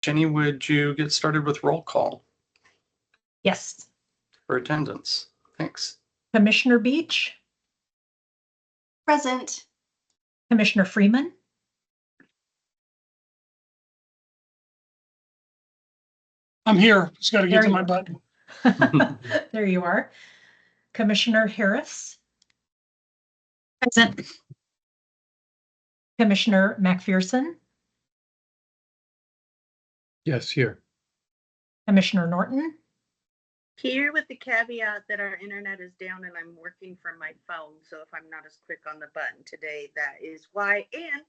Jenny, would you get started with roll call Yes. for attendance? Thanks. Commissioner Beach, Present. Commissioner Freeman, I'm here. Just got to get There to you my are. button. there you are. Commissioner Harris, Present. Commissioner McPherson, Yes, here. Commissioner Norton, Here with the caveat that our internet is down and I'm working from my phone. So if I'm not as quick on the button today, that is why. And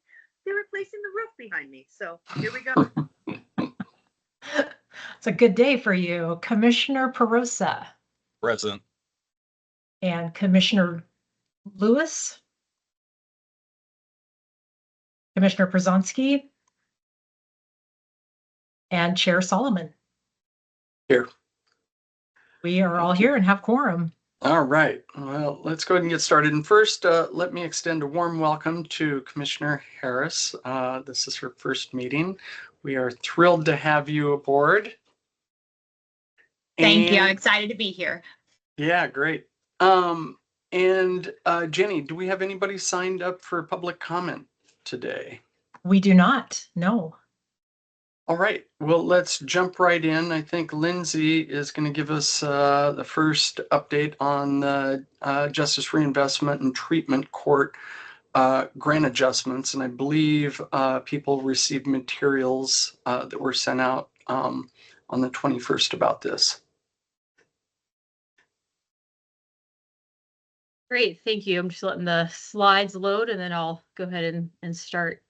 they're replacing the roof behind me. So here we go. It's a good day for you. Commissioner Perosa Present. and Commissioner Lewis, Commissioner Przonski, and Chair Solomon. Here. We are all here and have quorum. All right. Well, let's go ahead and get started. And first, let me extend a warm welcome to Commissioner Harris. This is her first meeting. We are thrilled to have you aboard. Thank you. I'm And- excited to be here. Yeah, great. Jenny, do we have anybody signed up for public comment today? We do not, no. All right, well, let's jump right in. I think Lindsay is going to give us the first update on the Justice Reinvestment and Treatment Court grant adjustments. And I believe people received materials that were sent out on the 21st about this. Great, thank you. I'm just letting the slides load and then I'll go ahead and start.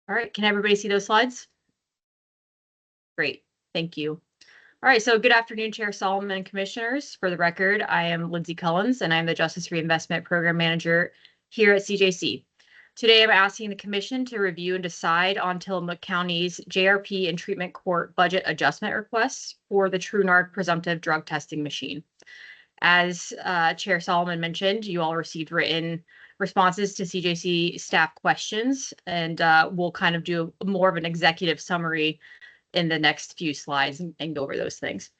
All right, can everybody see those slides? Great, thank you. All right, so good afternoon, Chair Solomon and Commissioners. For the record, I am Lindsay Cullens and I'm the Justice Reinvestment Program Manager here at CJC. Today, I'm asking the Commission to review and decide on Tillamook County's JRP and Treatment Court budget adjustment requests for the TruNarc presumptive drug testing machine. As Chair Solomon mentioned, you all received written responses to CJC staff questions, and we'll kind of do more of an executive summary in the next few slides and go over those things.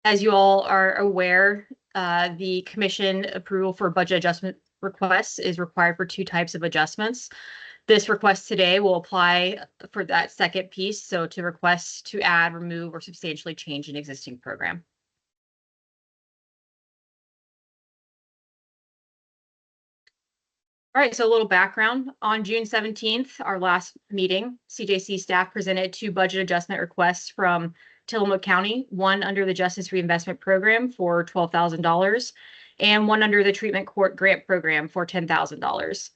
As you all are aware, the Commission approval for budget adjustment requests is required for two types of adjustments. This request today will apply for that second piece, so to request to add, remove, or substantially change an existing program. All right, so a little background. On June 17th, our last meeting, CJC staff presented two budget adjustment requests from Tillamook County, one under the Justice Reinvestment Program for $12,000 and one under the Treatment Court Grant Program for $10,000.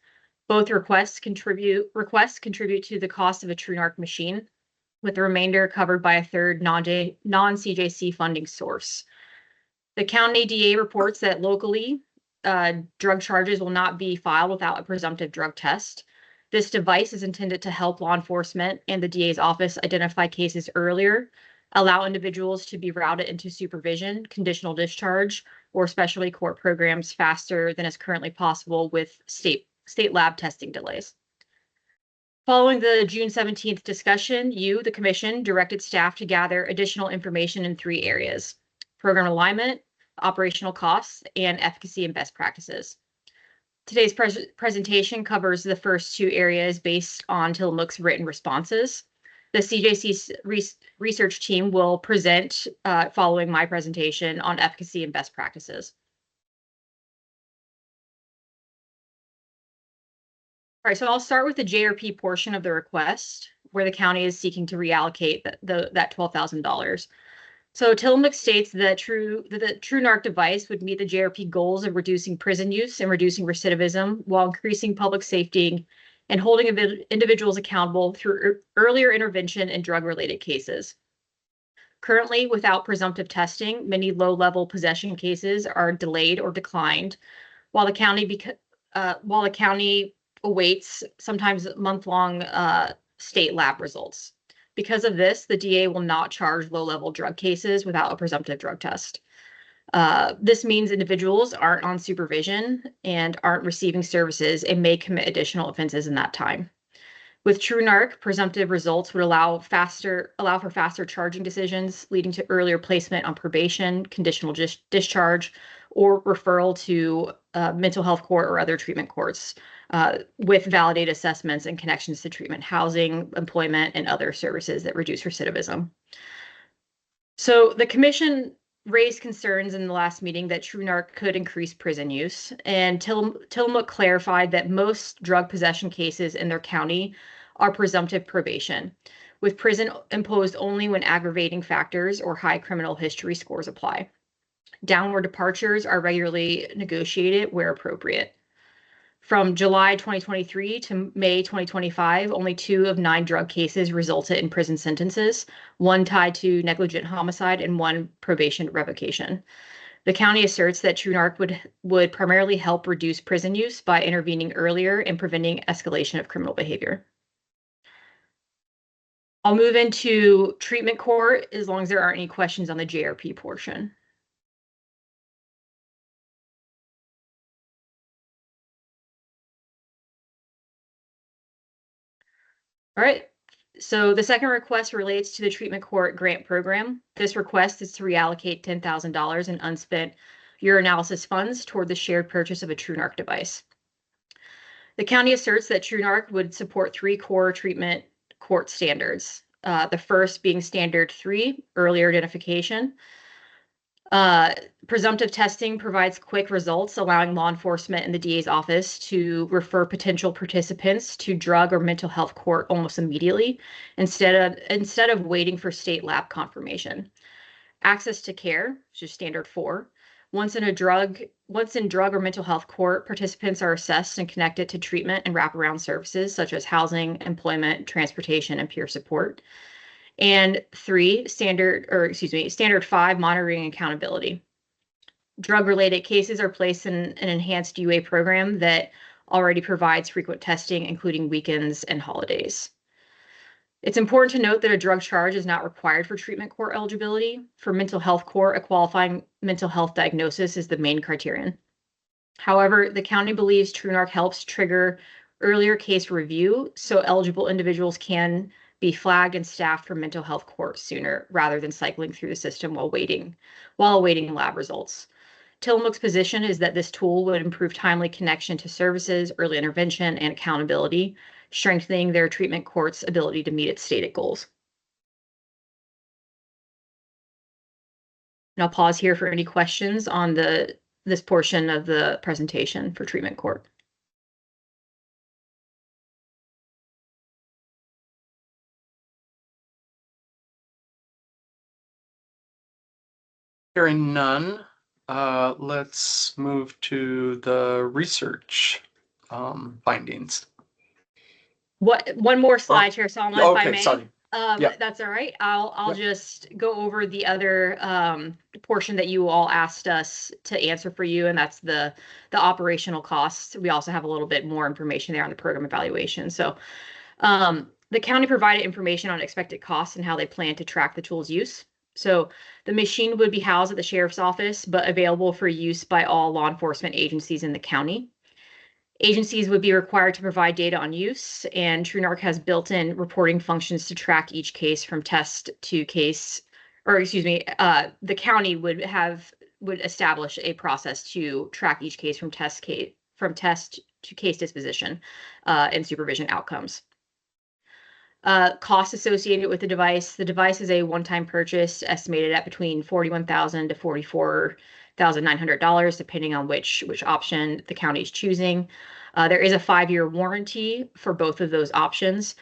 Both requests contribute to the cost of a TruNarc machine, with the remainder covered by a third non-CJC funding source. The county DA reports that locally, drug charges will not be filed without a presumptive drug test. This device is intended to help law enforcement and the DA's office identify cases earlier, allow individuals to be routed into supervision, conditional discharge, or specialty court programs faster than is currently possible with state lab testing delays. Following the June 17th discussion, you, the Commission, directed staff to gather additional information in three areas: program alignment, operational costs, and efficacy and best practices. Today's presentation covers the first two areas based on Tillamook's written responses. The CJC research team will present following my presentation on efficacy and best practices. All right, so I'll start with the JRP portion of the request, where the county is seeking to reallocate that $12,000. So Tillamook states that the TruNarc device would meet the JRP goals of reducing prison use and reducing recidivism while increasing public safety and holding individuals accountable through earlier intervention in drug-related cases. Currently, without presumptive testing, many low-level possession cases are delayed or declined, while the county awaits sometimes month-long state lab results. Because of this, the DA will not charge low-level drug cases without a presumptive drug test. This means individuals aren't on supervision and aren't receiving services and may commit additional offenses in that time. With TrueNarc, presumptive results would allow for faster charging decisions, leading to earlier placement on probation, conditional discharge, or referral to mental health court or other treatment courts with validated assessments and connections to treatment, housing, employment, and other services that reduce recidivism. So the commission raised concerns in the last meeting that TrueNarc could increase prison use, and Tillamook clarified that most drug possession cases in their county are presumptive probation, with prison imposed only when aggravating factors or high criminal history scores apply. Downward departures are regularly negotiated where appropriate. From July 2023 to May 2025, only 2 of 9 drug cases resulted in prison sentences, 1 tied to negligent homicide and 1 probation revocation. The county asserts that TrueNarc would primarily help reduce prison use by intervening earlier and preventing escalation of criminal behavior. I'll move into treatment court as long as there aren't any questions on the JRP portion. All right, so the second request relates to the treatment court grant program. This request is to reallocate $10,000 in unspent urinalysis funds toward the shared purchase of a TrueNarc device. The county asserts that TrueNarc would support 3 core treatment court standards. The first being standard 3, earlier identification. Presumptive testing provides quick results, allowing law enforcement in the DA's office to refer potential participants to drug or mental health court almost immediately, instead of waiting for state lab confirmation. Access to care, which is standard 4. Once in drug or mental health court, participants are assessed and connected to treatment and wraparound services such as housing, employment, transportation, and peer support. And 3, standard 5, monitoring and accountability. Drug-related cases are placed in an enhanced UA program that already provides frequent testing, including weekends and holidays. It's important to note that a drug charge is not required for treatment court eligibility. For mental health court, a qualifying mental health diagnosis is the main criterion. However, the county believes TrueNarc helps trigger earlier case review, so eligible individuals can be flagged and staffed for mental health court sooner rather than cycling through the system while awaiting lab results. Tillamook's position is that this tool would improve timely connection to services, early intervention, and accountability, strengthening their treatment court's ability to meet its stated goals. And I'll pause here for any questions on this portion of the presentation for treatment court. Hearing none, let's move to the research findings. One more slide here, Salma, if I may. Sorry. Yeah. That's all right. I'll just go over the other portion that you all asked us to answer for you, and that's the operational costs. We also have a little bit more information there on the program evaluation. So the county provided information on expected costs and how they plan to track the tool's use. So the machine would be housed at the sheriff's office, but available for use by all law enforcement agencies in the county. Agencies would be required to provide data on use, and TrueNarc has built-in reporting functions to track each case from test to case, the county would establish a process to track each case from test to case disposition and supervision outcomes. Costs associated with the device. The device is a one-time purchase estimated at between $41,000 to $44,900, depending on which option the county is choosing. There is a 5-year warranty for both of those options.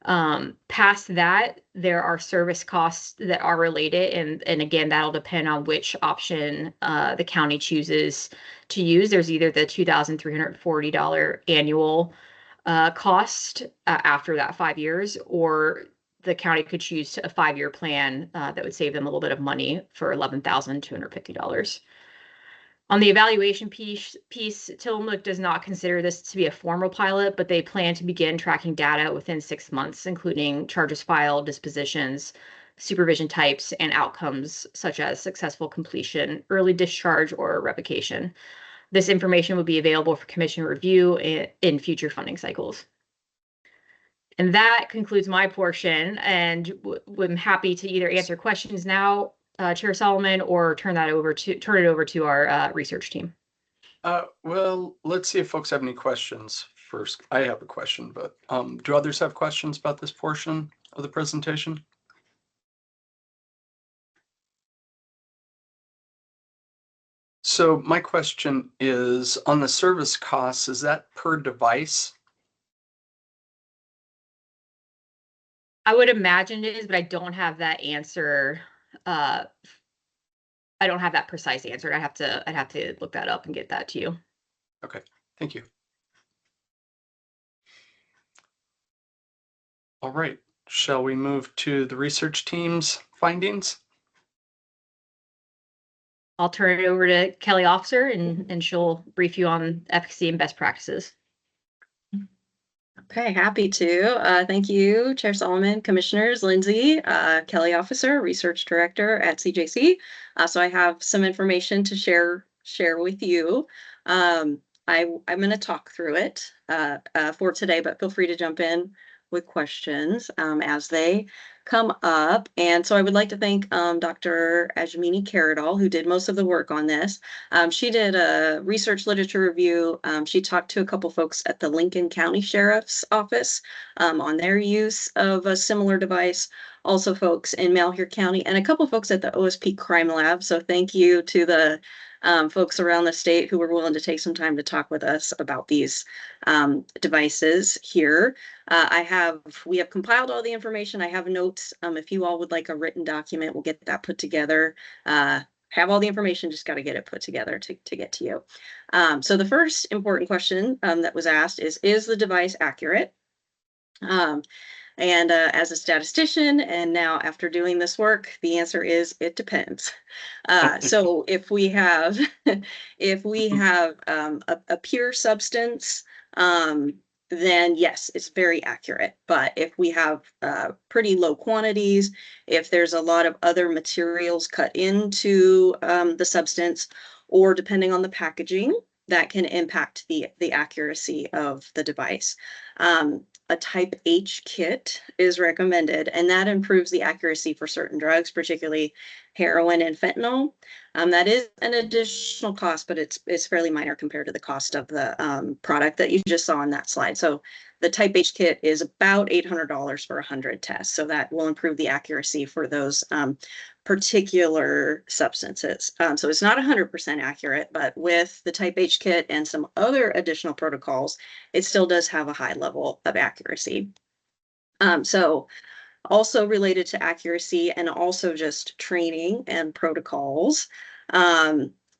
Past that, there are service costs that are related, and again, that'll depend on which option the county chooses to use. There's either the $2,340 annual cost after that 5 years, or the county could choose a 5-year plan that would save them a little bit of money for $11,250. On the evaluation piece, Tillamook does not consider this to be a formal pilot, but they plan to begin tracking data within 6 months, including charges filed, dispositions, supervision types, and outcomes such as successful completion, early discharge, or revocation. This information will be available for commission review in future funding cycles. And that concludes my portion, and I'm happy to either answer questions now, Chair Solomon, or turn it over to our research team. Well, let's see if folks have any questions first. I have a question, but do others have questions about this portion of the presentation? So my question is, on the service costs, is that per device? I would imagine it is, but I don't have that answer. I don't have that precise answer. I'd have to look that up and get that to you. Okay, thank you. All right, shall we move to the research team's findings? I'll turn it over to Kelly Officer, and she'll brief you on efficacy and best practices. Okay, happy to. Thank you, Chair Solomon, Commissioners, Lindsay, Kelly Officer, Research Director at CJC. So I have some information to share with you. I'm going to talk through it for today, but feel free to jump in with questions as they come up. And so I would like to thank Dr. Ajmini Karadal, who did most of the work on this. She did a research literature review. She talked to a couple folks at the Lincoln County Sheriff's Office on their use of a similar device. Also folks in Malheur County and a couple folks at the OSP Crime Lab. So thank you to the folks around the state who were willing to take some time to talk with us about these devices here. We have compiled all the information. I have notes. If you all would like a written document, we'll get that put together. Have all the information, just got to get it put together to get to you. So the first important question that was asked is the device accurate? And as a statistician, and now after doing this work, the answer is it depends. So if we have a pure substance, then yes, it's very accurate. But if we have pretty low quantities, if there's a lot of other materials cut into the substance, or depending on the packaging, that can impact the accuracy of the device. A type H kit is recommended, and that improves the accuracy for certain drugs, particularly heroin and fentanyl. That is an additional cost, but it's fairly minor compared to the cost of the product that you just saw on that slide. So the type H kit is about $800 for 100 tests. So that will improve the accuracy for those particular substances. So it's not 100% accurate, but with the type H kit and some other additional protocols, it still does have a high level of accuracy. So also related to accuracy and also just training and protocols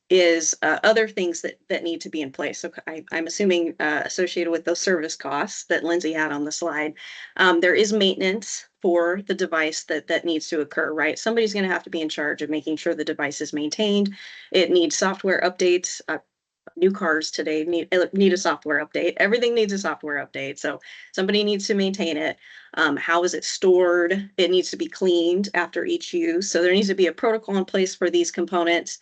is other things that need to be in place. So I'm assuming associated with those service costs that Lindsay had on the slide, there is maintenance for the device that needs to occur, right? Somebody's going to have to be in charge of making sure the device is maintained. It needs software updates. New cars today need a software update. Everything needs a software update. So somebody needs to maintain it. How is it stored? It needs to be cleaned after each use. So there needs to be a protocol in place for these components,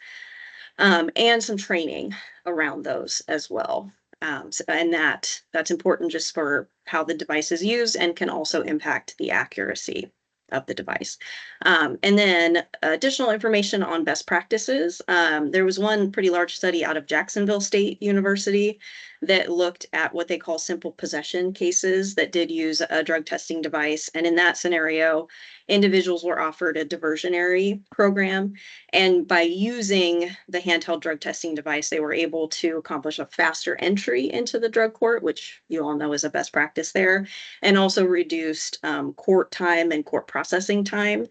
and some training around those as well. And that's important just for how the device is used and can also impact the accuracy of the device. And then additional information on best practices. There was one pretty large study out of Jacksonville State University that looked at what they call simple possession cases that did use a drug testing device. And in that scenario, individuals were offered a diversionary program. And by using the handheld drug testing device, they were able to accomplish a faster entry into the drug court, which you all know is a best practice there, and also reduced court time and court processing time.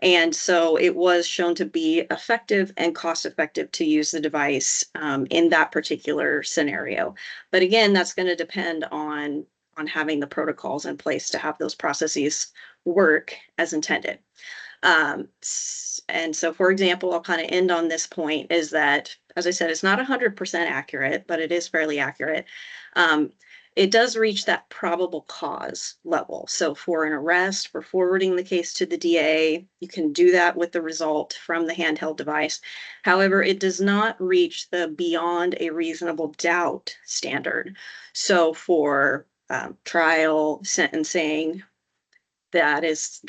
And so it was shown to be effective and cost effective to use the device in that particular scenario. But again, that's going to depend on having the protocols in place to have those processes work as intended. And so, for example, I'll kind of end on this point is that, as I said, it's not 100% accurate, but it is fairly accurate. it does reach that probable cause level. So for an arrest, for forwarding the case to the DA, you can do that with the result from the handheld device. However, it does not reach the beyond a reasonable doubt standard. So for trial, sentencing, that is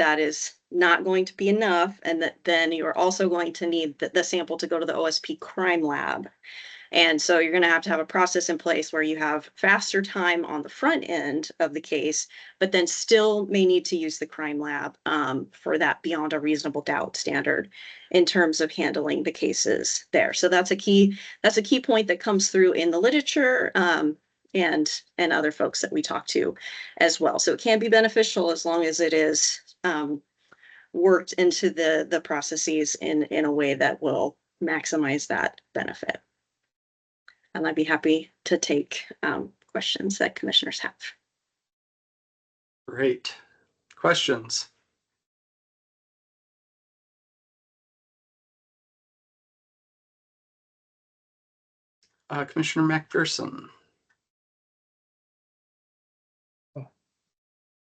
not going to be enough. And that then you're also going to need the sample to go to the OSP crime lab. And so you're going to have a process in place where you have faster time on the front end of the case, but then still may need to use the crime lab for that beyond a reasonable doubt standard in terms of handling the cases there. So that's a key point that comes through in the literature and other folks that we talk to as well. So it can be beneficial as long as it is worked into the processes in a way that will maximize that benefit. And I'd be happy to take questions that commissioners have. Great. Questions? Commissioner McPherson.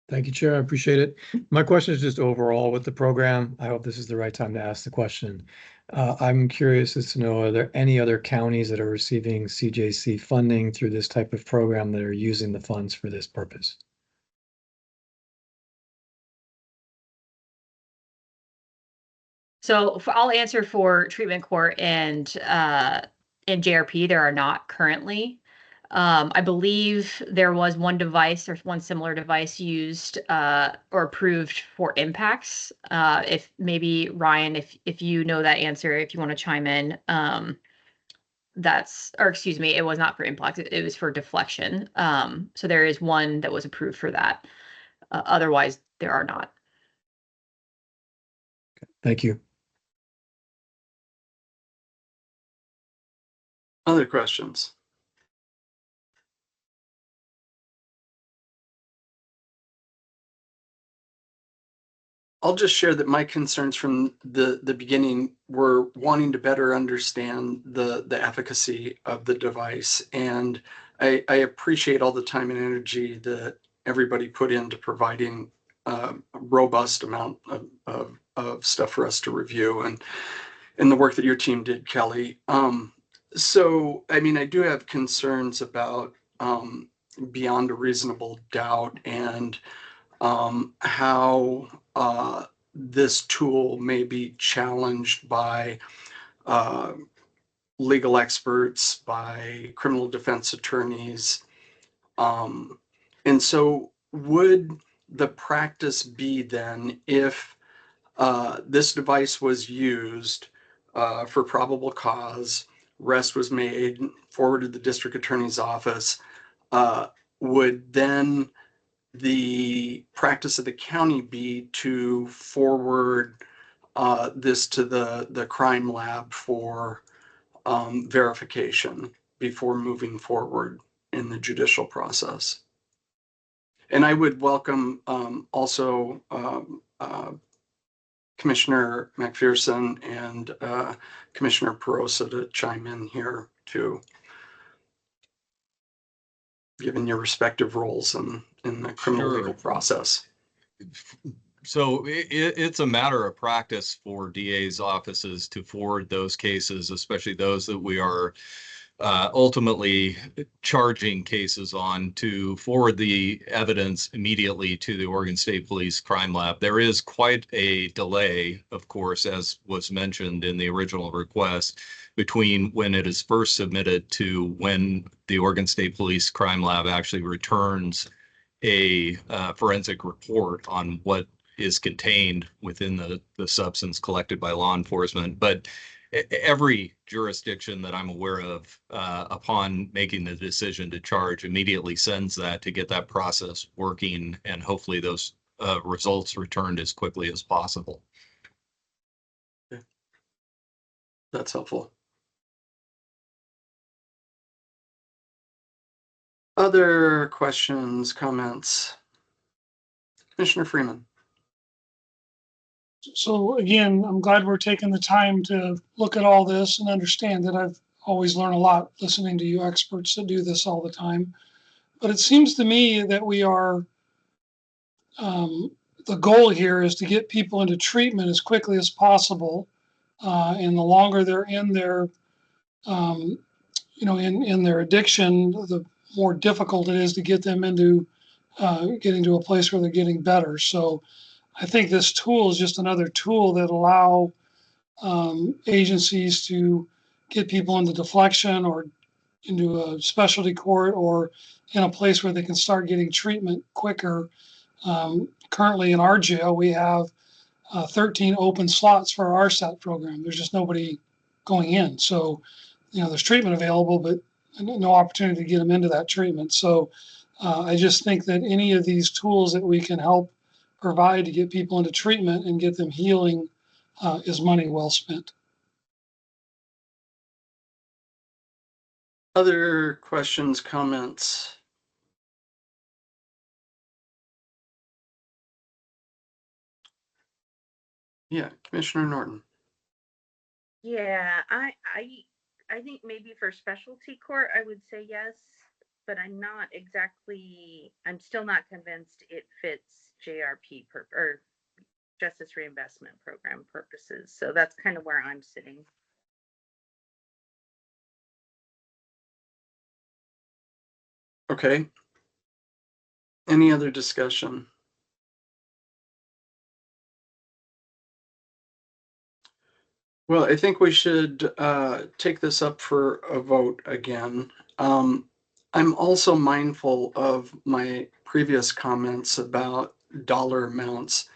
Thank you, Chair. I appreciate it. My question is just overall with the program. I hope this is the right time to ask the question. I'm curious as to know, are there any other counties that are receiving CJC funding through this type of program that are using the funds for this purpose? So I'll answer for treatment court and in JRP, there are not currently. I believe there was one device or one similar device used or approved for impacts. If maybe Ryan, if you know that answer, if you want to chime in, excuse me, it was not for impacts, it was for deflection. So there is one that was approved for that. Otherwise, there are not. Thank you. Other questions? I'll just share that my concerns from the beginning were wanting to better understand the efficacy of the device. And I appreciate all the time and energy that everybody put into providing a robust amount of stuff for us to review and the work that your team did, Kelly. So, I mean, I do have concerns about beyond a reasonable doubt and how this tool may be challenged by legal experts, by criminal defense attorneys. And so would the practice be then if this device was used for probable cause, arrest was made, forwarded to the district attorney's office, would then the practice of the county be to forward this to the crime lab for verification before moving forward in the judicial process? And I would welcome also Commissioner McPherson and Commissioner Perosa to chime in here too, given your respective roles in the criminal legal process. So it's a matter of practice for DA's offices to forward those cases, especially those that we are ultimately charging cases on, to forward the evidence immediately to the Oregon State Police Crime Lab. There is quite a delay, of course, as was mentioned in the original request, between when it is first submitted to when the Oregon State Police Crime Lab actually returns a forensic report on what is contained within the substance collected by law enforcement. But every jurisdiction that I'm aware of, upon making the decision to charge, immediately sends that to get that process working and hopefully those results returned as quickly as possible. Okay. That's helpful. Other questions, comments? Commissioner Freeman. So again, I'm glad we're taking the time to look at all this and understand that I've always learned a lot listening to you experts that do this all the time. But it seems to me that we are, the goal here is to get people into treatment as quickly as possible. And the longer they're in their, in their addiction, the more difficult it is to get them into getting to a place where they're getting better. So I think this tool is just another tool that allow agencies to get people into deflection or into a specialty court or in a place where they can start getting treatment quicker. Currently in our jail, we have 13 open slots for our RSAT program. There's just nobody going in. So, there's treatment available, but no opportunity to get them into that treatment. So I just think that any of these tools that we can help provide to get people into treatment and get them healing is money well spent. Other questions, comments? Yeah, Commissioner Norton. Yeah, I think maybe for specialty court, I would say yes, but I'm still not convinced it fits JRP or Justice Reinvestment Program purposes. So that's kind of where I'm sitting. Okay. Any other discussion? Well, I think we should take this up for a vote again. I'm also mindful of my previous comments about dollar amounts.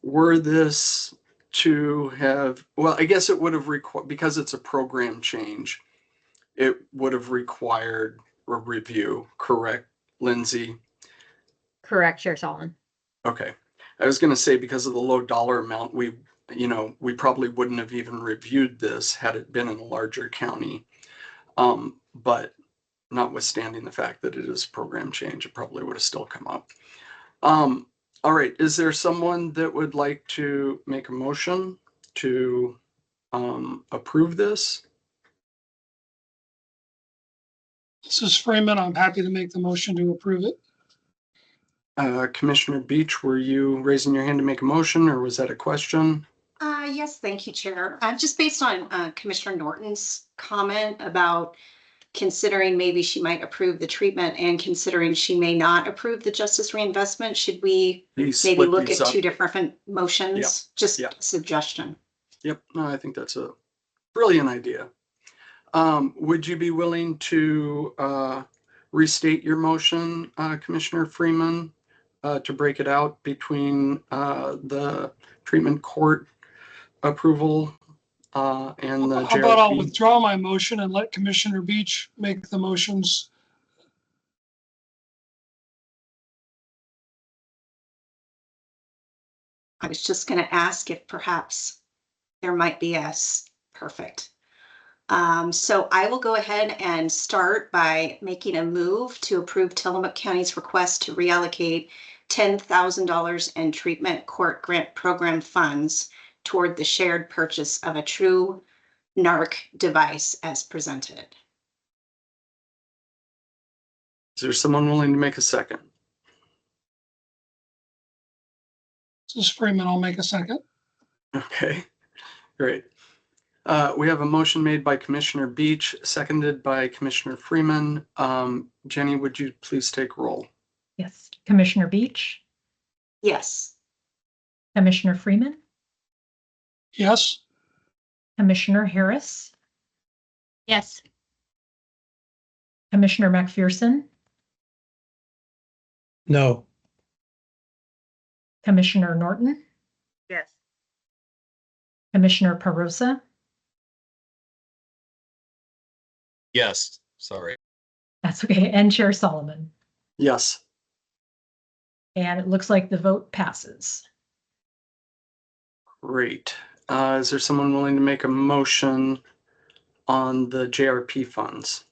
Were this to have, well, I guess it would have required, because it's a program change, it would have required a review, correct, Lindsay? Correct, Chair Solomon. Okay. I was going to say, because of the low dollar amount, we probably wouldn't have even reviewed this had it been in a larger county. But notwithstanding the fact that it is a program change, it probably would have still come up. All right. Is there someone that would like to make a motion to approve this? This is Freeman. I'm happy to make the motion to approve it. Commissioner Beach, were you raising your hand to make a motion, or was that a question? Yes, thank you, Chair. Just based on Commissioner Norton's comment about considering maybe she might approve the treatment and considering she may not approve the justice reinvestment, should we maybe look at two different motions? Just a suggestion. Yep. No, I think that's a brilliant idea. Would you be willing to restate your motion, Commissioner Freeman, to break it out between the treatment court approval and the JRP? How about I'll withdraw my motion and let Commissioner Beach make the motions? I was just going to ask if perhaps there might be perfect. So I will go ahead and start by making a move to approve Tillamook County's request to reallocate $10,000 in treatment court grant program funds toward the shared purchase of a true NARC device as presented. Is there someone willing to make a second? This is Freeman. I'll make a second. Okay, great. We have a motion made by Commissioner Beach, seconded by Commissioner Freeman. Jenny, would you please take roll? Yes. Commissioner Beach, Yes. Commissioner Freeman, Yes. Commissioner Harris, Yes. Commissioner McPherson, No. Commissioner Norton, Yes. Commissioner Perosa. Yes, sorry. That's okay. And Chair Solomon. Yes. And it looks like the vote passes. Great. Is there someone willing to make a motion on the JRP funds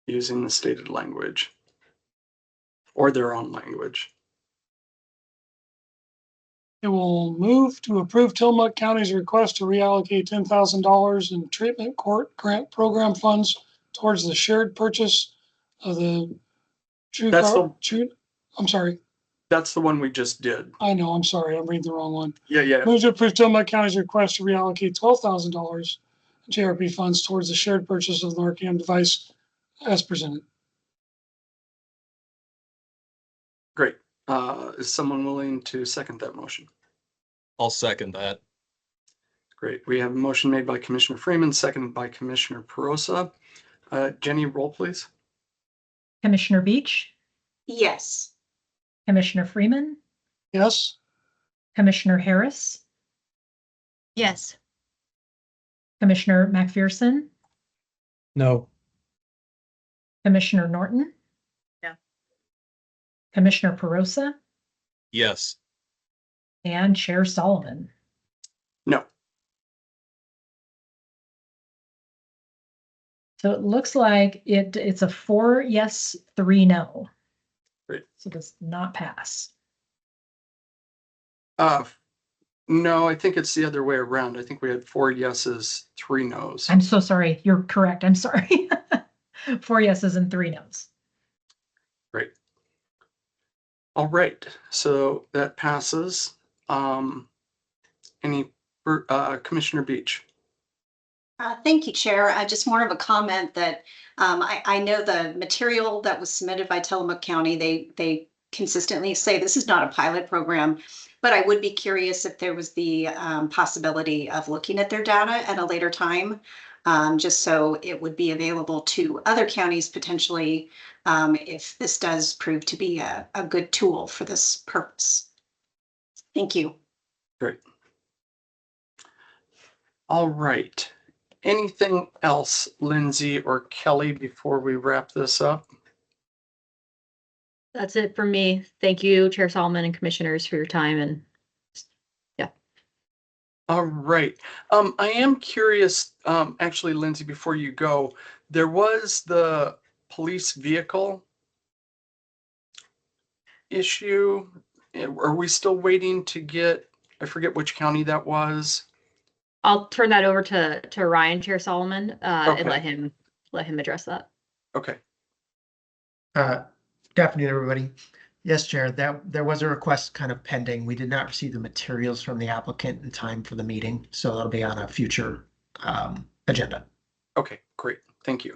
using the stated language or their own language? It will move to approve Tillamook County's request to reallocate $10,000 in treatment court grant program funds towards the shared purchase of the That's I'm sorry. That's the one we just did. I know, I'm sorry. I'm reading the wrong one. Yeah. Move to approve Tillamook County's request to reallocate $12,000 JRP funds towards the shared purchase of the Narcan device as presented. Great. Is someone willing to second that motion? I'll second that. Great. We have a motion made by Commissioner Freeman, seconded by Commissioner Perosa. Jenny, roll please. Commissioner Beach, Yes. Commissioner Freeman, Yes? Commissioner Harris, Yes. Commissioner McPherson, No. Commissioner Norton. Yeah. Commissioner Perosa, Yes. and Chair Solomon. No. So it looks like it's a 4 yes, 3 no. Great. So it does not pass. No, I think it's the other way around. I think we had 4 yeses, 3 nos. I'm so sorry. You're correct. I'm sorry. 4 yeses and 3 nos. Great. All right, so that passes. Commissioner Beach? Thank you, Chair. Just more of a comment that I know the material that was submitted by Tillamook County, they consistently say this is not a pilot program, but I would be curious if there was the possibility of looking at their data at a later time, just so it would be available to other counties potentially if this does prove to be a good tool for this purpose. Thank you. Great. All right. Anything else, Lindsay or Kelly, before we wrap this up? That's it for me. Thank you, Chair Solomon and commissioners for your time and yeah. All right. I am curious, actually, Lindsay, before you go, there was the police vehicle issue. Are we still waiting to get, I forget which county that was. I'll turn that over to Ryan, Chair Solomon, Okay. and let him address that. Okay. Good afternoon, everybody. Yes, Chair, there was a request kind of pending. We did not receive the materials from the applicant in time for the meeting, so that'll be on a future agenda. Okay, great. Thank you.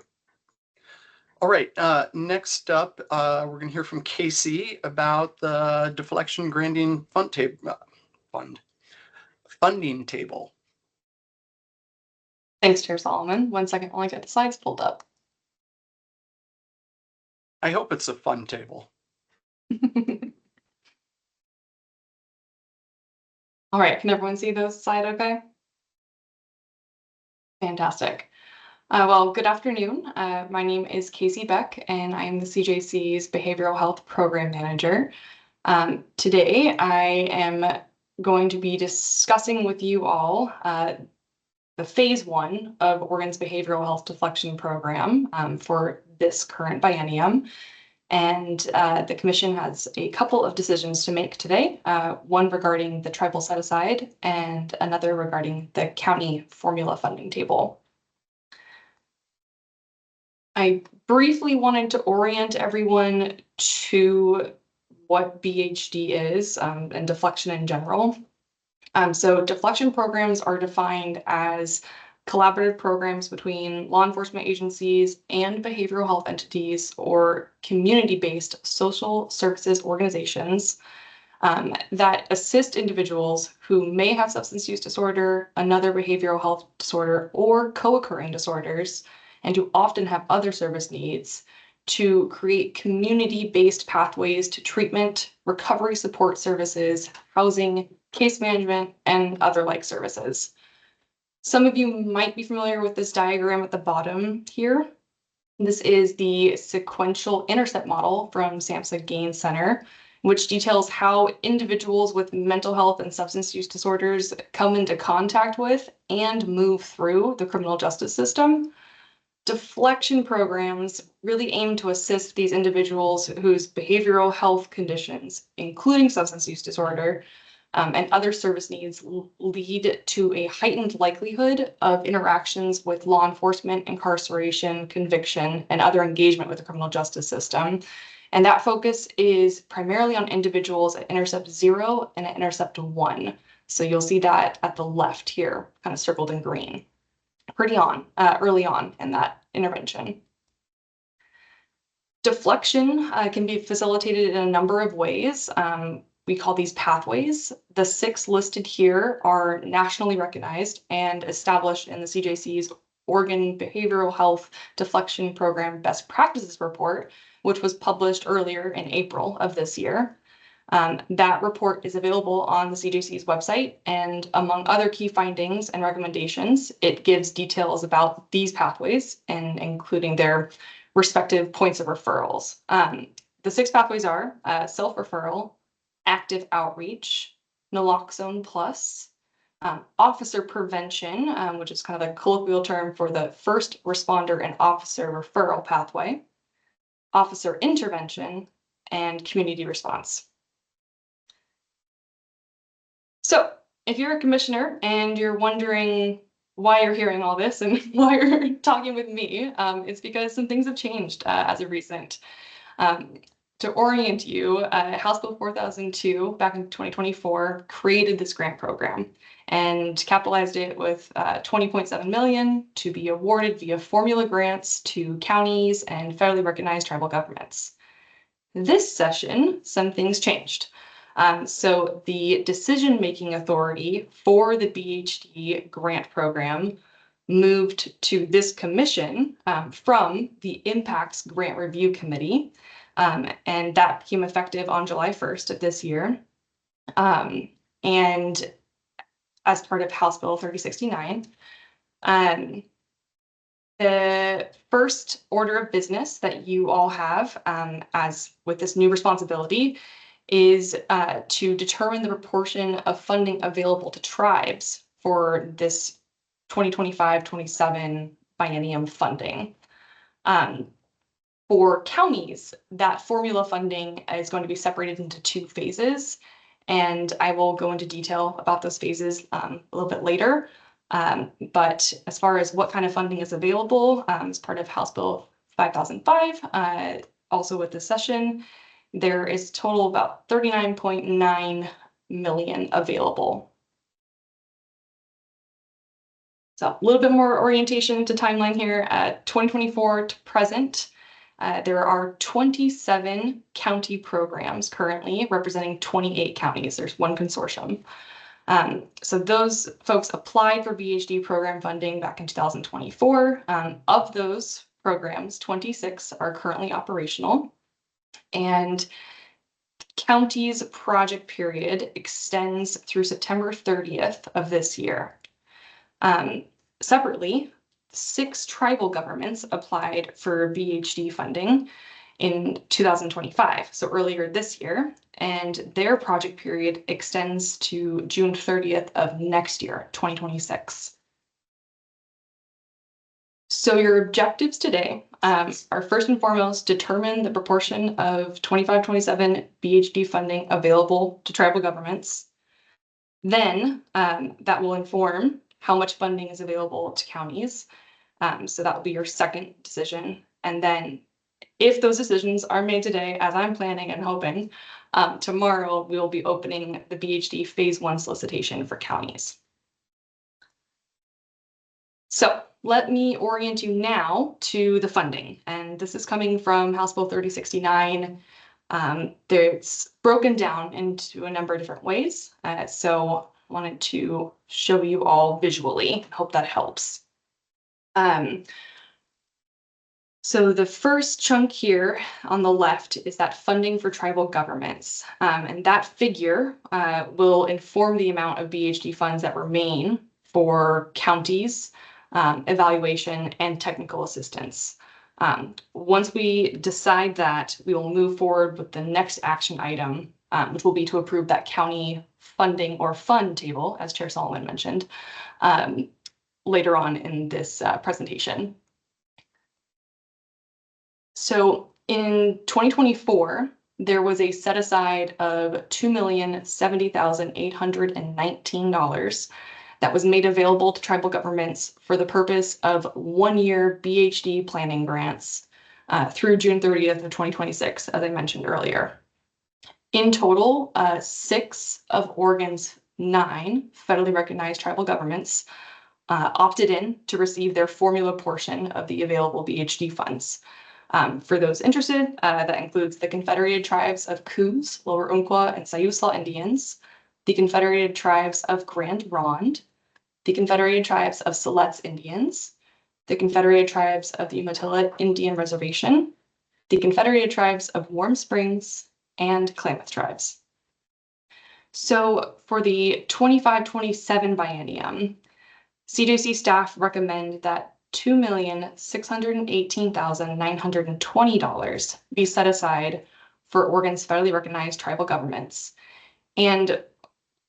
All right, next up, we're gonna hear from Casey about the deflection granting funding table. Thanks, Chair Solomon. 1 second while I get the slides pulled up. I hope it's a fun table. All right, can everyone see those slide okay? Fantastic. Well, good afternoon. My name is Casey Beck, and I am the CJC's Behavioral Health Program Manager. Today, I am going to be discussing with you all the phase 1 of Oregon's Behavioral Health Deflection Program for this current biennium. And the Commission has a couple of decisions to make today, one regarding the tribal set-aside and another regarding the county formula funding table. I briefly wanted to orient everyone to what BHD is and deflection in general. So deflection programs are defined as collaborative programs between law enforcement agencies and behavioral health entities or community-based social services organizations that assist individuals who may have substance use disorder, another behavioral health disorder, or co-occurring disorders, and who often have other service needs, to create community-based pathways to treatment, recovery support services, housing, case management, and other like services. Some of you might be familiar with this diagram at the bottom here. This is the sequential intercept model from SAMHSA Gain Center, which details how individuals with mental health and substance use disorders come into contact with and move through the criminal justice system. Deflection programs really aim to assist these individuals whose behavioral health conditions, including substance use disorder, and other service needs lead to a heightened likelihood of interactions with law enforcement, incarceration, conviction, and other engagement with the criminal justice system. And that focus is primarily on individuals at intercept 0 and at intercept 1. So you'll see that at the left here, kind of circled in green, early on in that intervention. Deflection can be facilitated in a number of ways. We call these pathways. The 6 listed here are nationally recognized and established in the CJC's Oregon Behavioral Health Deflection Program Best Practices Report, which was published earlier in April of this year. That report is available on the CJC's website, and among other key findings and recommendations, it gives details about these pathways and including their respective points of referrals. The 6 pathways are self-referral, active outreach, naloxone plus, officer prevention, which is kind of the colloquial term for the first responder and officer referral pathway, officer intervention, and community response. So if you're a commissioner and you're wondering why you're hearing all this and why you're talking with me, it's because some things have changed as of recent. To orient you, House Bill 4002 back in 2024 created this grant program and capitalized it with $20.7 million to be awarded via formula grants to counties and federally recognized tribal governments. This session, some things changed. So the decision-making authority for the BHD grant program moved to this commission from the Impacts Grant Review Committee, and that became effective on July 1st of this year. And as part of House Bill 3069, the first order of business that you all have as with this new responsibility is to determine the proportion of funding available to tribes for this 2025-27 biennium funding. For counties, that formula funding is going to be separated into 2 phases, and I will go into detail about those phases a little bit later. But as far as what kind of funding is available, as part of House Bill 5005, also with this session, there is total about $39.9 million available. So a little bit more orientation to timeline here. 2024 to present, there are 27 county programs currently representing 28 counties. There's one consortium. So those folks applied for BHD program funding back in 2024. Of those programs, 26 are currently operational. And county's project period extends through September 30th of this year. Separately, 6 tribal governments applied for BHD funding in 2025, so earlier this year, and their project period extends to June 30th of next year, 2026. So your objectives today are first and foremost, determine the proportion of 25-27 BHD funding available to tribal governments. Then that will inform how much funding is available to counties. So that will be your second decision. And then if those decisions are made today, as I'm planning and hoping, tomorrow we will be opening the BHD phase 1 solicitation for counties. So let me orient you now to the funding. And this is coming from House Bill 3069. It's broken down into a number of different ways. So I wanted to show you all visually. Hope that helps. So the first chunk here on the left is that funding for tribal governments. And that figure will inform the amount of BHD funds that remain for counties, evaluation, and technical assistance. Once we decide that, we will move forward with the next action item, which will be to approve that county funding or fund table, as Chair Solomon mentioned, later on in this presentation. So in 2024, there was a set aside of $2,070,819 that was made available to tribal governments for the purpose of 1-year BHD planning grants through June 30th of 2026, as I mentioned earlier. In total, 6 of Oregon's 9 federally recognized tribal governments opted in to receive their formula portion of the available BHD funds. For those interested, that includes the Confederated Tribes of Coos, Lower Umpqua, and Siuslaw Indians, the Confederated Tribes of Grand Ronde, the Confederated Tribes of Siletz Indians, the Confederated Tribes of the Umatilla Indian Reservation, the Confederated Tribes of Warm Springs, and Klamath Tribes. So for the 25-27 biennium, CJC staff recommend that $2,618,920 be set aside for Oregon's federally recognized tribal governments. And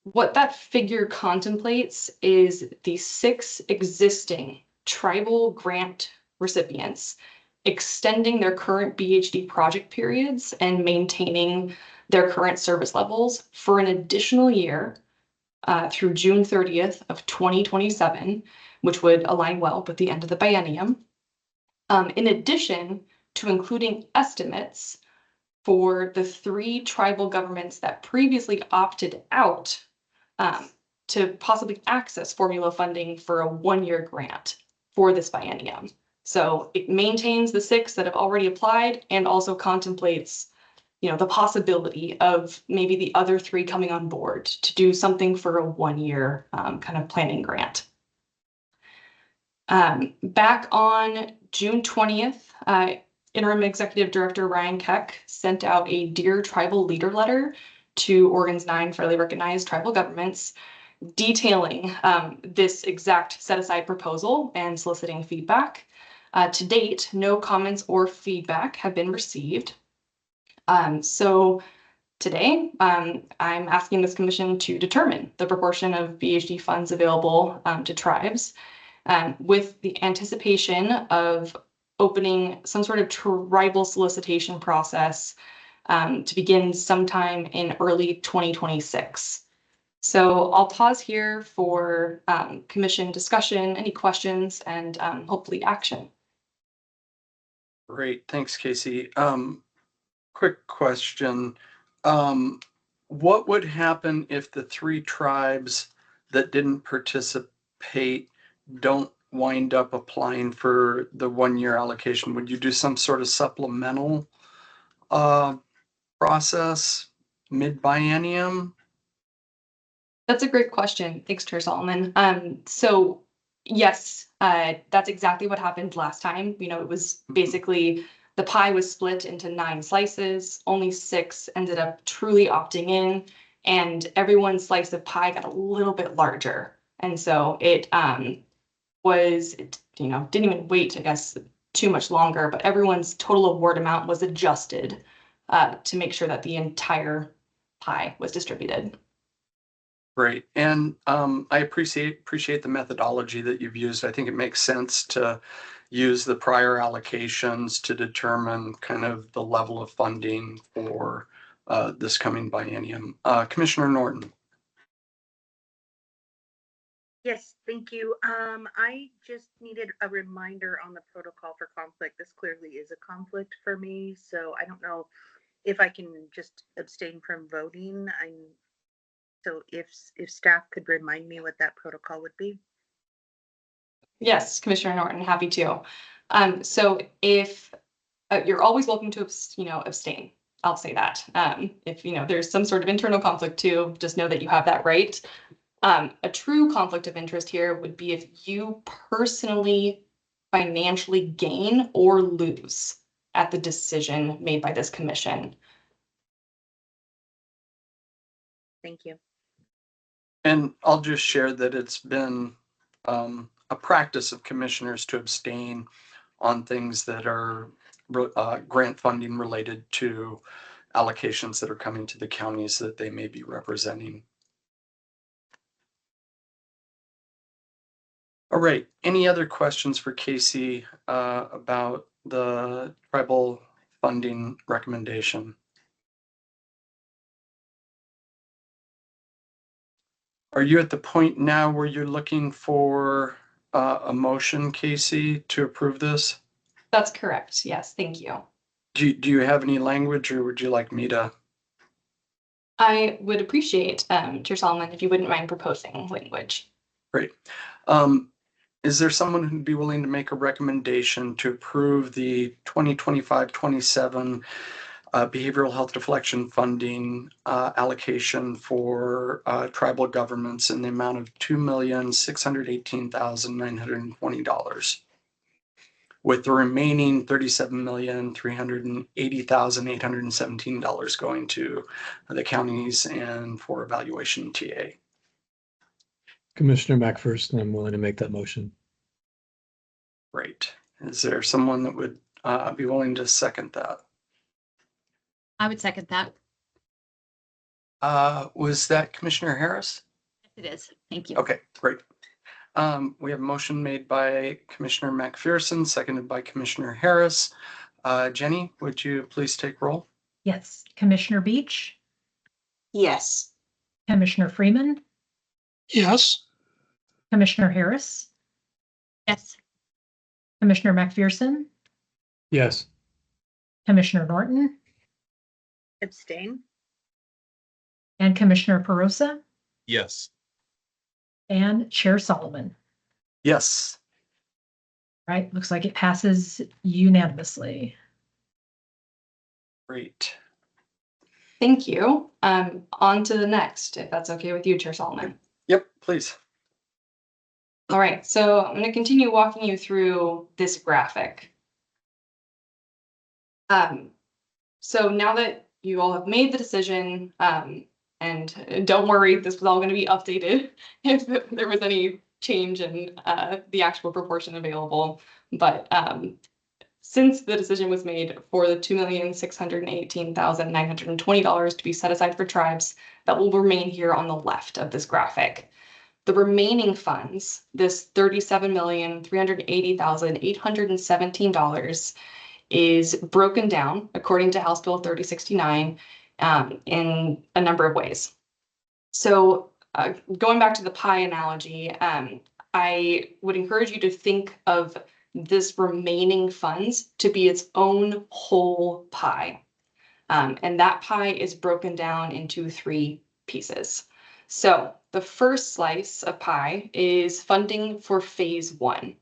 what that figure contemplates is the 6 existing tribal grant recipients extending their current BHD project periods and maintaining their current service levels for an additional year through June 30th of 2027, which would align well with the end of the biennium. In addition to including estimates for the 3 tribal governments that previously opted out to possibly access formula funding for a 1-year grant for this biennium. So it maintains the 6 that have already applied and also contemplates, the possibility of maybe the other 3 coming on board to do something for a 1-year kind of planning grant. Back on June 20th, Interim Executive Director Ryan Keck sent out a Dear Tribal Leader letter to Oregon's 9 federally recognized tribal governments, detailing this exact set-aside proposal and soliciting feedback. To date, no comments or feedback have been received. So today, I'm asking this commission to determine the proportion of BHD funds available to tribes, with the anticipation of opening some sort of tribal solicitation process to begin sometime in early 2026. So I'll pause here for commission discussion, any questions, and hopefully action. Great, thanks, Casey. Quick question. What would happen if the 3 tribes that didn't participate don't wind up applying for the 1-year allocation? Would you do some sort of supplemental process mid-biennium? That's a great question. Thanks, Chair Solomon. So yes, that's exactly what happened last time. It was basically the pie was split into 9 slices. Only 6 ended up truly opting in, and everyone's slice of pie got a little bit larger. And so it didn't even wait, I guess, too much longer, but everyone's total award amount was adjusted to make sure that the entire pie was distributed. Great. And I appreciate the methodology that you've used. I think it makes sense to use the prior allocations to determine kind of the level of funding for this coming biennium. Commissioner Norton. Yes, thank you. I just needed a reminder on the protocol for conflict. This clearly is a conflict for me, so I don't know if I can just abstain from voting. So if staff could remind me what that protocol would be. Yes, Commissioner Norton, happy to. So if you're always welcome to abstain, I'll say that. If there's some sort of internal conflict too, just know that you have that right. A true conflict of interest here would be if you personally financially gain or lose at the decision made by this commission. Thank you. And I'll just share that it's been a practice of commissioners to abstain on things that are grant funding related to allocations that are coming to the counties that they may be representing. All right, any other questions for Casey about the tribal funding recommendation? Are you at the point now where you're looking for a motion, Casey, to approve this? That's correct. Yes, thank you. Do you have any language, or would you like me to? I would appreciate, Chair Solomon, if you wouldn't mind proposing language. Great. Is there someone who'd be willing to make a recommendation to approve the 2025-27 behavioral health deflection funding allocation for tribal governments in the amount of $2,618,920, with the remaining $37,380,817 going to the counties and for evaluation TA? Commissioner McPherson, I'm willing to make that motion. Great. Is there someone that would be willing to second that? I would second that. Was that Commissioner Harris? Yes, it is. Thank you. Okay, great. We have a motion made by Commissioner McPherson, seconded by Commissioner Harris. Jenny, would you please take roll? Yes. Commissioner Beach, Yes. Commissioner Freeman, Yes. Commissioner Harris, Yes. Commissioner McPherson, Yes. Commissioner Norton, Abstain? and Commissioner Perosa, Yes. and Chair Solomon. Yes. Right, looks like it passes unanimously. Great. Thank you. On to the next, if that's okay with you, Chair Solomon. Yep, please. All right, so I'm going to continue walking you through this graphic. So now that you all have made the decision, and don't worry, this was all going to be updated if there was any change in the actual proportion available. But since the decision was made for the $2,618,920 to be set aside for tribes, that will remain here on the left of this graphic. The remaining funds, this $37,380,817, is broken down according to House Bill 3069 in a number of ways. So going back to the pie analogy, I would encourage you to think of this remaining funds to be its own whole pie. And that pie is broken down into 3 pieces. So the first slice of pie is funding for phase 1.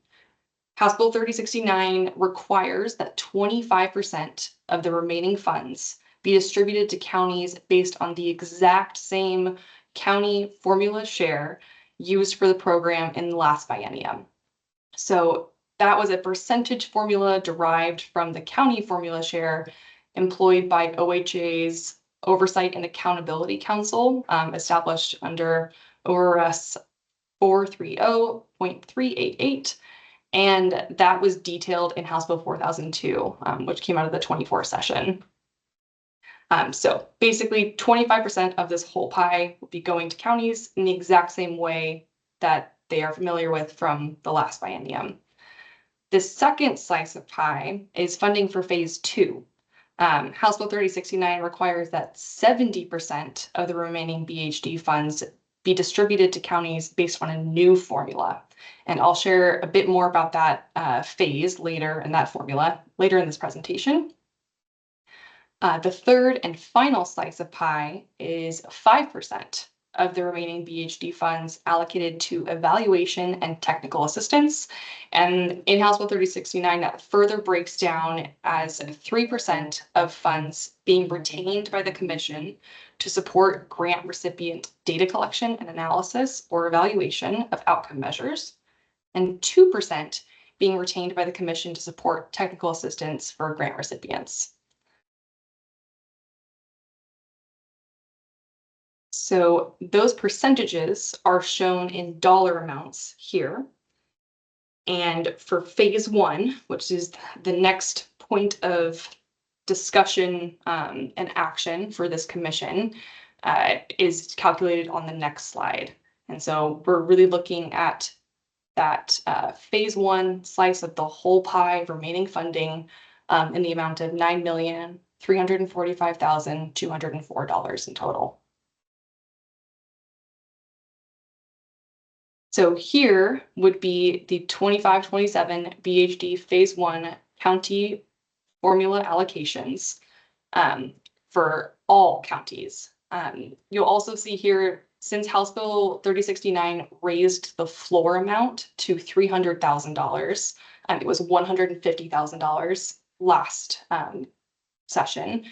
House Bill 3069 requires that 25% of the remaining funds be distributed to counties based on the exact same county formula share used for the program in the last biennium. So that was a percentage formula derived from the county formula share employed by OHA's Oversight and Accountability Council, established under ORS 430.388. And that was detailed in House Bill 4002, which came out of the 24 session. So basically 25% of this whole pie will be going to counties in the exact same way that they are familiar with from the last biennium. The second slice of pie is funding for phase 2. House Bill 3069 requires that 70% of the remaining BHD funds be distributed to counties based on a new formula. And I'll share a bit more about that phase later and that formula later in this presentation. The third and final slice of pie is 5% of the remaining BHD funds allocated to evaluation and technical assistance. And in House Bill 3069, that further breaks down as 3% of funds being retained by the Commission to support grant recipient data collection and analysis or evaluation of outcome measures, and 2% being retained by the Commission to support technical assistance for grant recipients. So those percentages are shown in dollar amounts here. And for phase 1, which is the next point of discussion and action for this commission, is calculated on the next slide. And so we're really looking at that phase 1 slice of the whole pie remaining funding in the amount of $9,345,204 in total. So here would be the 25-27 BHD phase 1 county formula allocations for all counties. You'll also see here, since House Bill 3069 raised the floor amount to $300,000, it was $150,000 last session.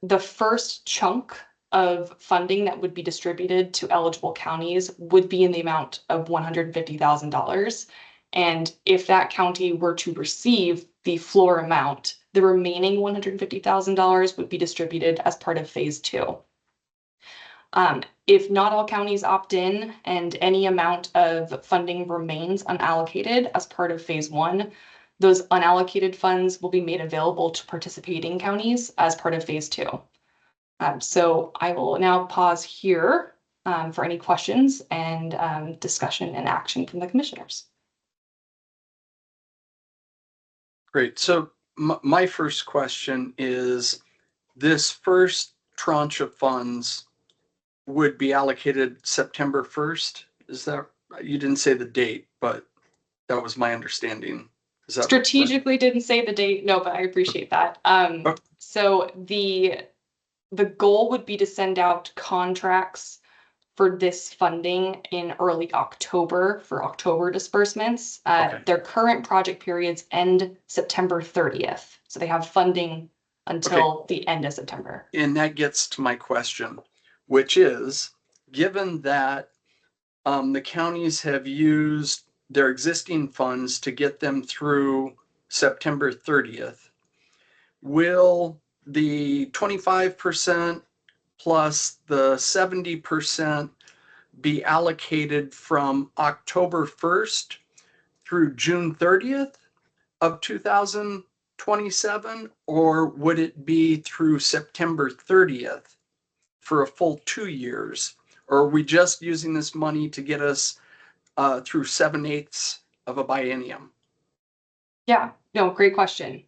The first chunk of funding that would be distributed to eligible counties would be in the amount of $150,000. And if that county were to receive the floor amount, the remaining $150,000 would be distributed as part of phase 2. If not all counties opt in and any amount of funding remains unallocated as part of phase 1, those unallocated funds will be made available to participating counties as part of phase 2. So I will now pause here for any questions and discussion and action from the commissioners. Great. So my first question is, this first tranche of funds would be allocated September 1st? Is that, you didn't say the date, but that was my understanding. Is that Strategically didn't say the date, no, but I appreciate that. So the goal would be to send out contracts for this funding in early October for October disbursements. Okay. Their current project periods end September 30th. So they have funding until the end of September. And that gets to my question, which is, given that the counties have used their existing funds to get them through September 30th, will the 25% plus the 70% be allocated from October 1st through June 30th of 2027, or would it be through September 30th for a full 2 years? Or are we just using this money to get us through 7/8 of a biennium? Yeah, no, great question.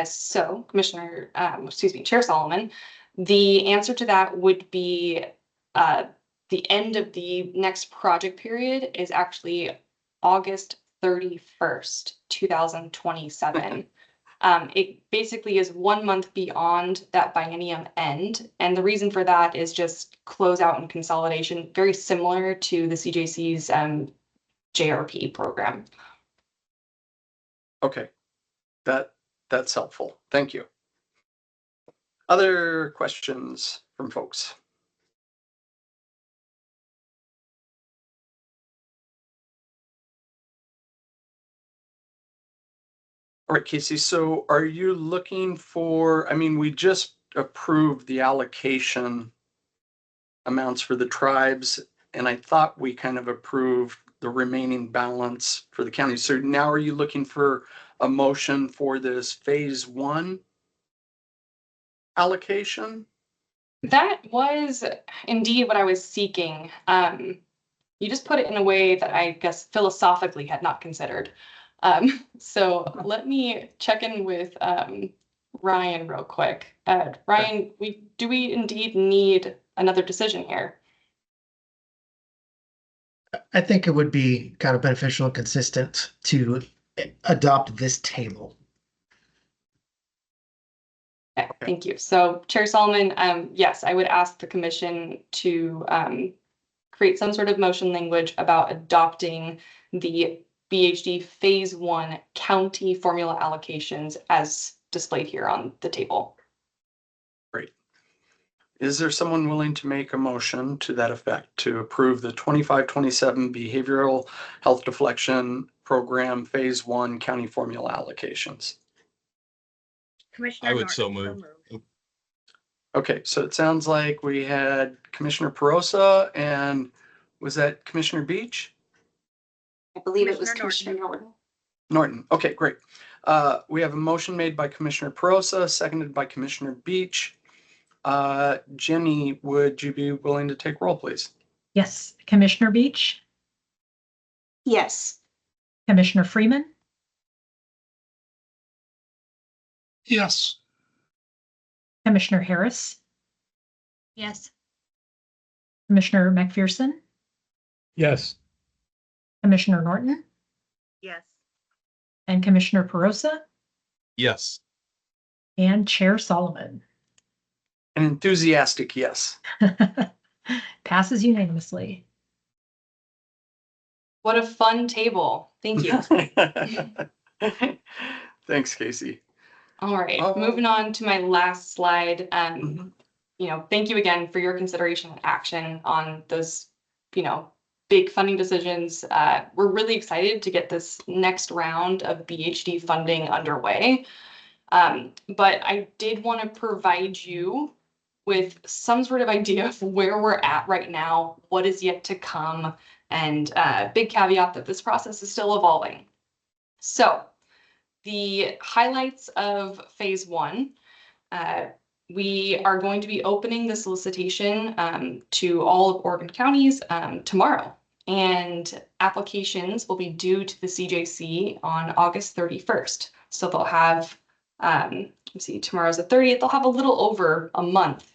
So Chair Solomon, the answer to that would be the end of the next project period is actually August 31st, 2027. It basically is 1 month beyond that biennium end. And the reason for that is just closeout and consolidation, very similar to the CJC's JRP program. Okay, that's helpful. Thank you. Other questions from folks? All right, Casey, so are you looking for, I mean, we just approved the allocation amounts for the tribes, and I thought we kind of approved the remaining balance for the county. So now are you looking for a motion for this phase 1 allocation? That was indeed what I was seeking. You just put it in a way that I guess philosophically had not considered. So let me check in with Ryan real quick. Ryan, do we indeed need another decision here? I think it would be kind of beneficial and consistent to adopt this table. Okay, thank you. So Chair Solomon, yes, I would ask the commission to create some sort of motion language about adopting the BHD phase 1 county formula allocations as displayed here on the table. Great. Is there someone willing to make a motion to that effect to approve the 25-27 behavioral health deflection program phase 1 county formula allocations? Commissioner I would Norton, so move. Okay, so it sounds like we had Commissioner Perosa and was that Commissioner Beach? I believe it was Commissioner Commissioner Norton. Norton. Okay, great. We have a motion made by Commissioner Perosa, seconded by Commissioner Beach. Jenny, would you be willing to take roll, please? Yes. Commissioner Beach, Yes. Commissioner Freeman, Yes. Commissioner Harris, Yes. Commissioner McPherson, Yes. Commissioner Norton, Yes. and Commissioner Perosa. Yes. And Chair Solomon. An enthusiastic yes. Passes unanimously. What a fun table. Thank you. Thanks, Casey. All right, Oh. moving on to my last slide. Mhm. Thank you again for your consideration and action on those, big funding decisions. We're really excited to get this next round of BHD funding underway. But I did want to provide you with some sort of idea of where we're at right now, what is yet to come, and big caveat that this process is still evolving. So the highlights of phase one, we are going to be opening the solicitation to all of Oregon counties tomorrow. And applications will be due to the CJC on August 31st. So they'll have, let's see, tomorrow's the 30th, they'll have a little over a month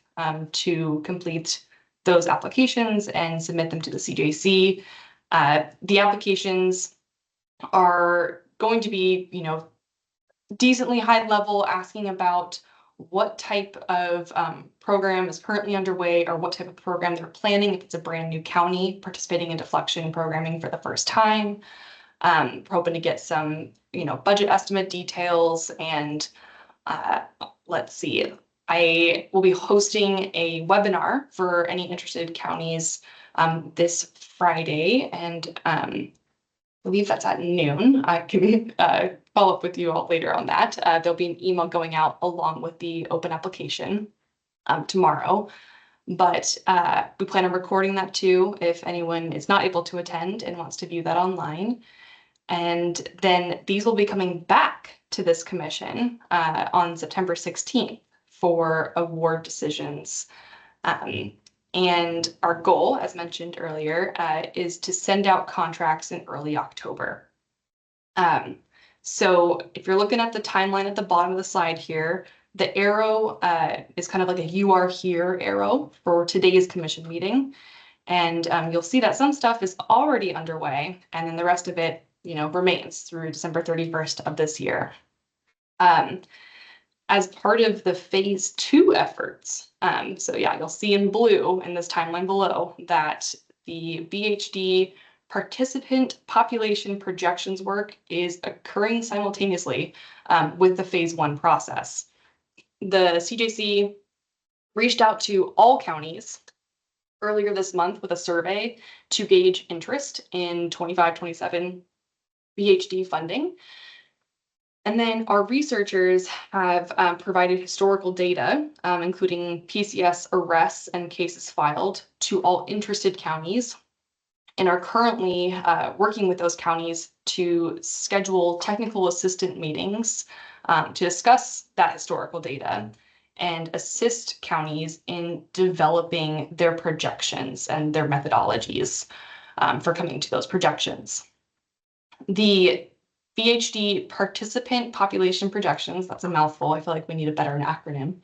to complete those applications and submit them to the CJC. The applications are going to be, decently high level, asking about what type of program is currently underway or what type of program they're planning if it's a brand new county participating in deflection programming for the first time. We're hoping to get some, budget estimate details and let's see. I will be hosting a webinar for any interested counties this Friday, and I believe that's at noon. I can follow up with you all later on that. There'll be an email going out along with the open application tomorrow. But we plan on recording that too if anyone is not able to attend and wants to view that online. And then these will be coming back to this commission on September 16th for award decisions. And our goal, as mentioned earlier, is to send out contracts in early October. So if you're looking at the timeline at the bottom of the slide here, the arrow is kind of like a "you are here" arrow for today's commission meeting. And you'll see that some stuff is already underway, and then the rest of it, remains through December 31st of this year. As part of the phase two efforts, so yeah, you'll see in blue in this timeline below that the BHD participant population projections work is occurring simultaneously with the phase one process. The CJC reached out to all counties earlier this month with a survey to gauge interest in 25-27 BHD funding. And then our researchers have provided historical data, including PCS arrests and cases filed, to all interested counties, and are currently working with those counties to schedule technical assistant meetings to discuss that historical data and assist counties in developing their projections and their methodologies for coming to those projections. The BHD participant population projections, that's a mouthful, I feel like we need a better acronym,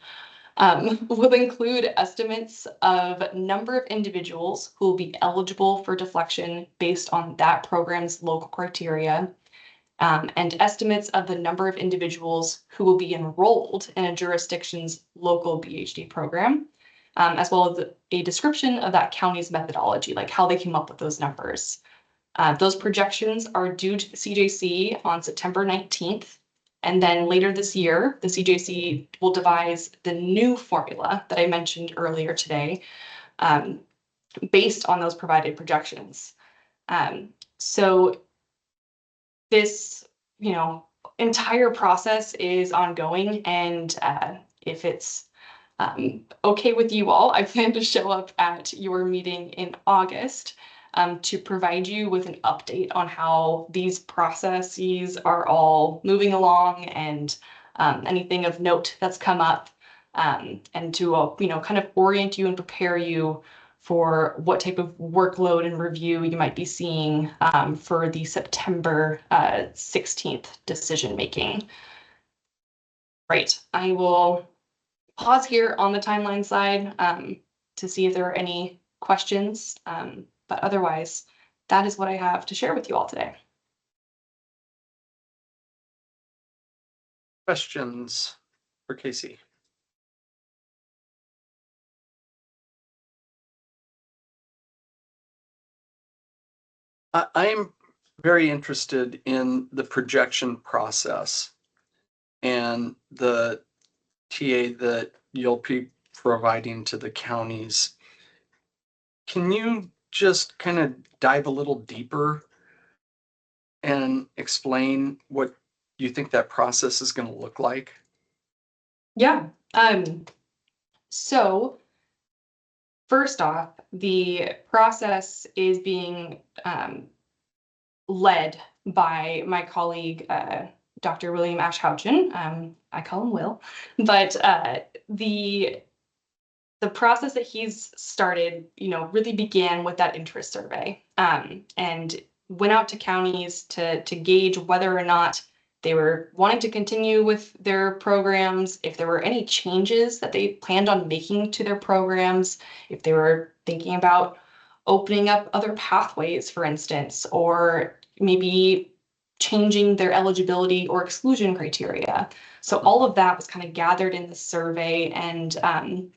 will include estimates of number of individuals who will be eligible for deflection based on that program's local criteria, and estimates of the number of individuals who will be enrolled in a jurisdiction's local BHD program, as well as a description of that county's methodology, like how they came up with those numbers. Those projections are due to the CJC on September 19th. And then later this year, the CJC will devise the new formula that I mentioned earlier today, based on those provided projections. So this, entire process is ongoing, and if it's okay with you all, I plan to show up at your meeting in August to provide you with an update on how these processes are all moving along and anything of note that's come up, and to kind of orient you and prepare you for what type of workload and review you might be seeing for the September 16th decision making. Right, I will pause here on the timeline slide to see if there are any questions. But otherwise, that is what I have to share with you all today. questions for Casey? I'm very interested in the projection process and the TA that you'll be providing to the counties. Can you just kind of dive a little deeper and explain what you think that process is going to look like? Yeah. So first off, the process is being led by my colleague, Dr. William Ashouchin. I call him Will, but the process that he's started, really began with that interest survey, and went out to counties to gauge whether or not they were wanting to continue with their programs, if there were any changes that they planned on making to their programs, if they were thinking about opening up other pathways, for instance, or maybe changing their eligibility or exclusion criteria. So all of that was kind of gathered in the survey, and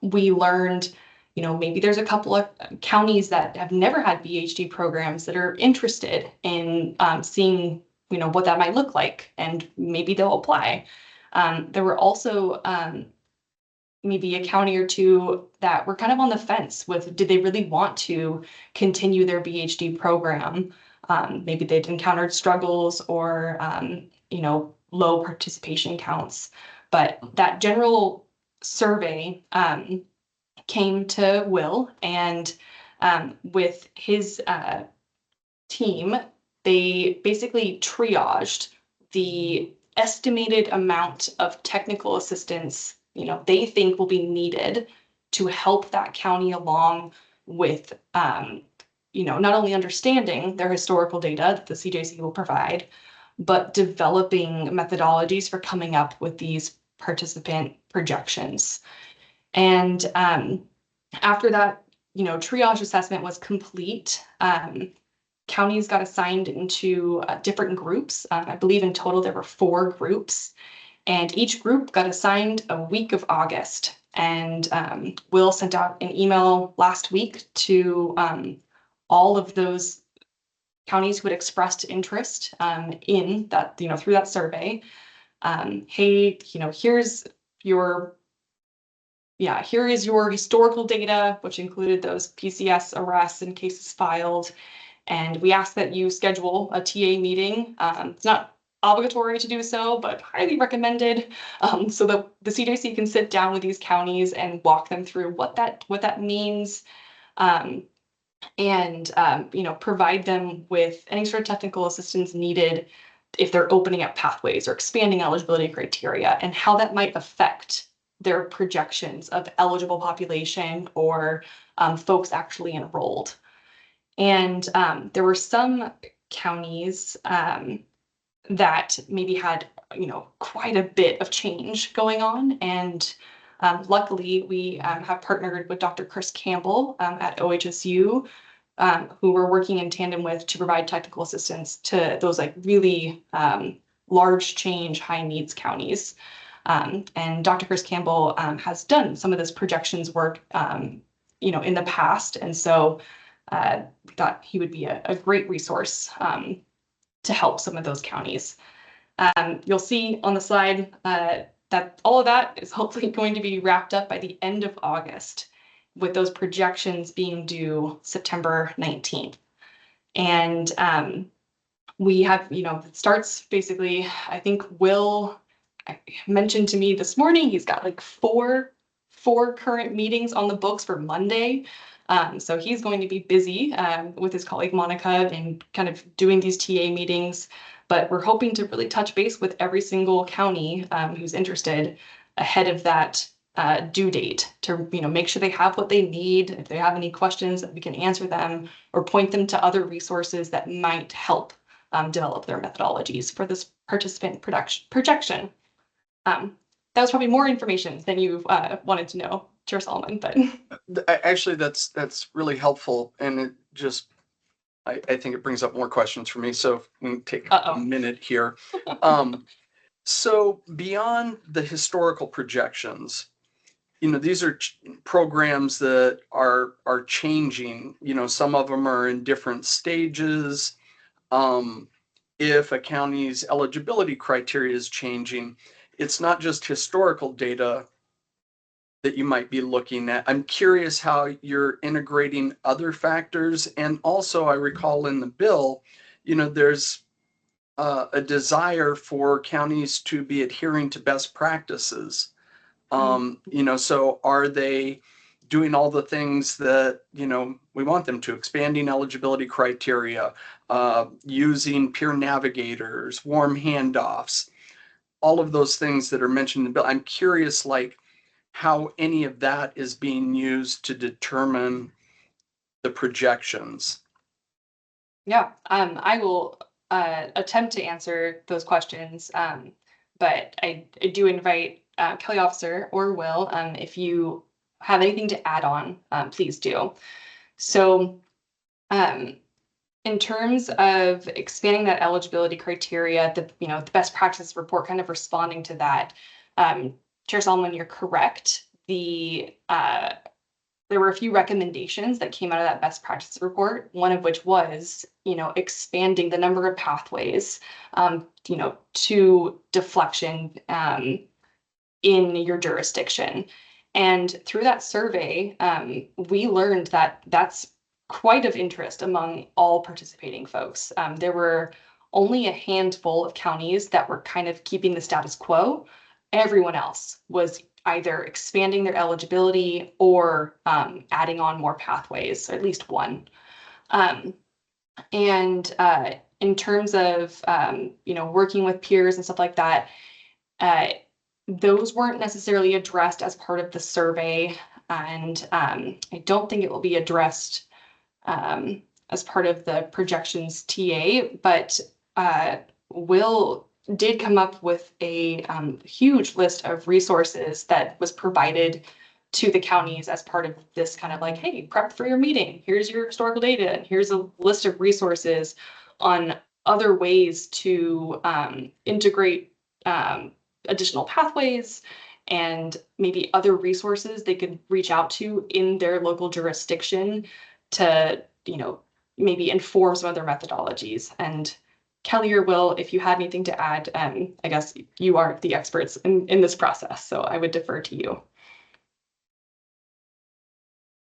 we learned, maybe there's a couple of counties that have never had BHD programs that are interested in seeing, what that might look like, and maybe they'll apply. There were also maybe a county or two that were kind of on the fence with, did they really want to continue their BHD program? Maybe they'd encountered struggles or, low participation counts. But that general survey came to Will, and with his team, they basically triaged the estimated amount of technical assistance they think will be needed to help that county along with not only understanding their historical data that the CJC will provide, but developing methodologies for coming up with these participant projections. And after that, triage assessment was complete, counties got assigned into different groups. I believe in total there were 4 groups, and each group got assigned a week of August. And Will sent out an email last week to all of those counties who had expressed interest in that, through that survey. Hey, here is your historical data, which included those PCS arrests and cases filed. And we ask that you schedule a TA meeting. It's not obligatory to do so, but highly recommended, so that the CJC can sit down with these counties and walk them through what that means, and provide them with any sort of technical assistance needed if they're opening up pathways or expanding eligibility criteria, and how that might affect their projections of eligible population or folks actually enrolled. And there were some counties that maybe had, quite a bit of change going on. And luckily, we have partnered with Dr. Chris Campbell at OHSU, who we're working in tandem with to provide technical assistance to those really large change, high needs counties. And Dr. Chris Campbell has done some of this projections work, in the past. And so we thought he would be a great resource to help some of those counties. You'll see on the slide that all of that is hopefully going to be wrapped up by the end of August, with those projections being due September 19th. And we have, it starts basically, I think Will mentioned to me this morning, he's got four current meetings on the books for Monday. So he's going to be busy with his colleague Monica and kind of doing these TA meetings, but we're hoping to really touch base with every single county who's interested ahead of that due date to make sure they have what they need. If they have any questions, that we can answer them or point them to other resources that might help develop their methodologies for this participant projection. That was probably more information than you wanted to know, Chair Solomon, but actually that's really helpful, and it just I think it brings up more questions for me. So if we can take a minute here. So beyond the historical projections, you know, these are programs that are changing. You know, some of them are in different stages. If a county's eligibility criteria is changing, it's not just historical data that you might be looking at. I'm curious how you're integrating other factors. And also, I recall in the bill, you know, there's a desire for counties to be adhering to best practices. You know, so are they doing all the things that, you know, we want them to, expanding eligibility criteria, using peer navigators, warm handoffs, all of those things that are mentioned in the bill? I'm curious, like, how any of that is being used to determine the projections. Yeah, I will attempt to answer those questions, but I do invite Kelly Officer or Will, if you have anything to add on, please do. So in terms of expanding that eligibility criteria, the best practice report kind of responding to that, Chair Solomon, you're correct. There were a few recommendations that came out of that best practice report, one of which was, expanding the number of pathways, to deflection in your jurisdiction. And through that survey, we learned that that's quite of interest among all participating folks. There were only a handful of counties that were kind of keeping the status quo. Everyone else was either expanding their eligibility or adding on more pathways, or at least one. And in terms of working with peers and stuff like that, those weren't necessarily addressed as part of the survey, and I don't think it will be addressed as part of the projections TA, but Will did come up with a huge list of resources that was provided to the counties as part of this kind of like, hey, prep for your meeting. Here's your historical data, and here's a list of resources on other ways to integrate additional pathways and maybe other resources they could reach out to in their local jurisdiction to, maybe inform some other methodologies. And Kelly or Will, if you had anything to add, I guess you are the experts in this process, so I would defer to you.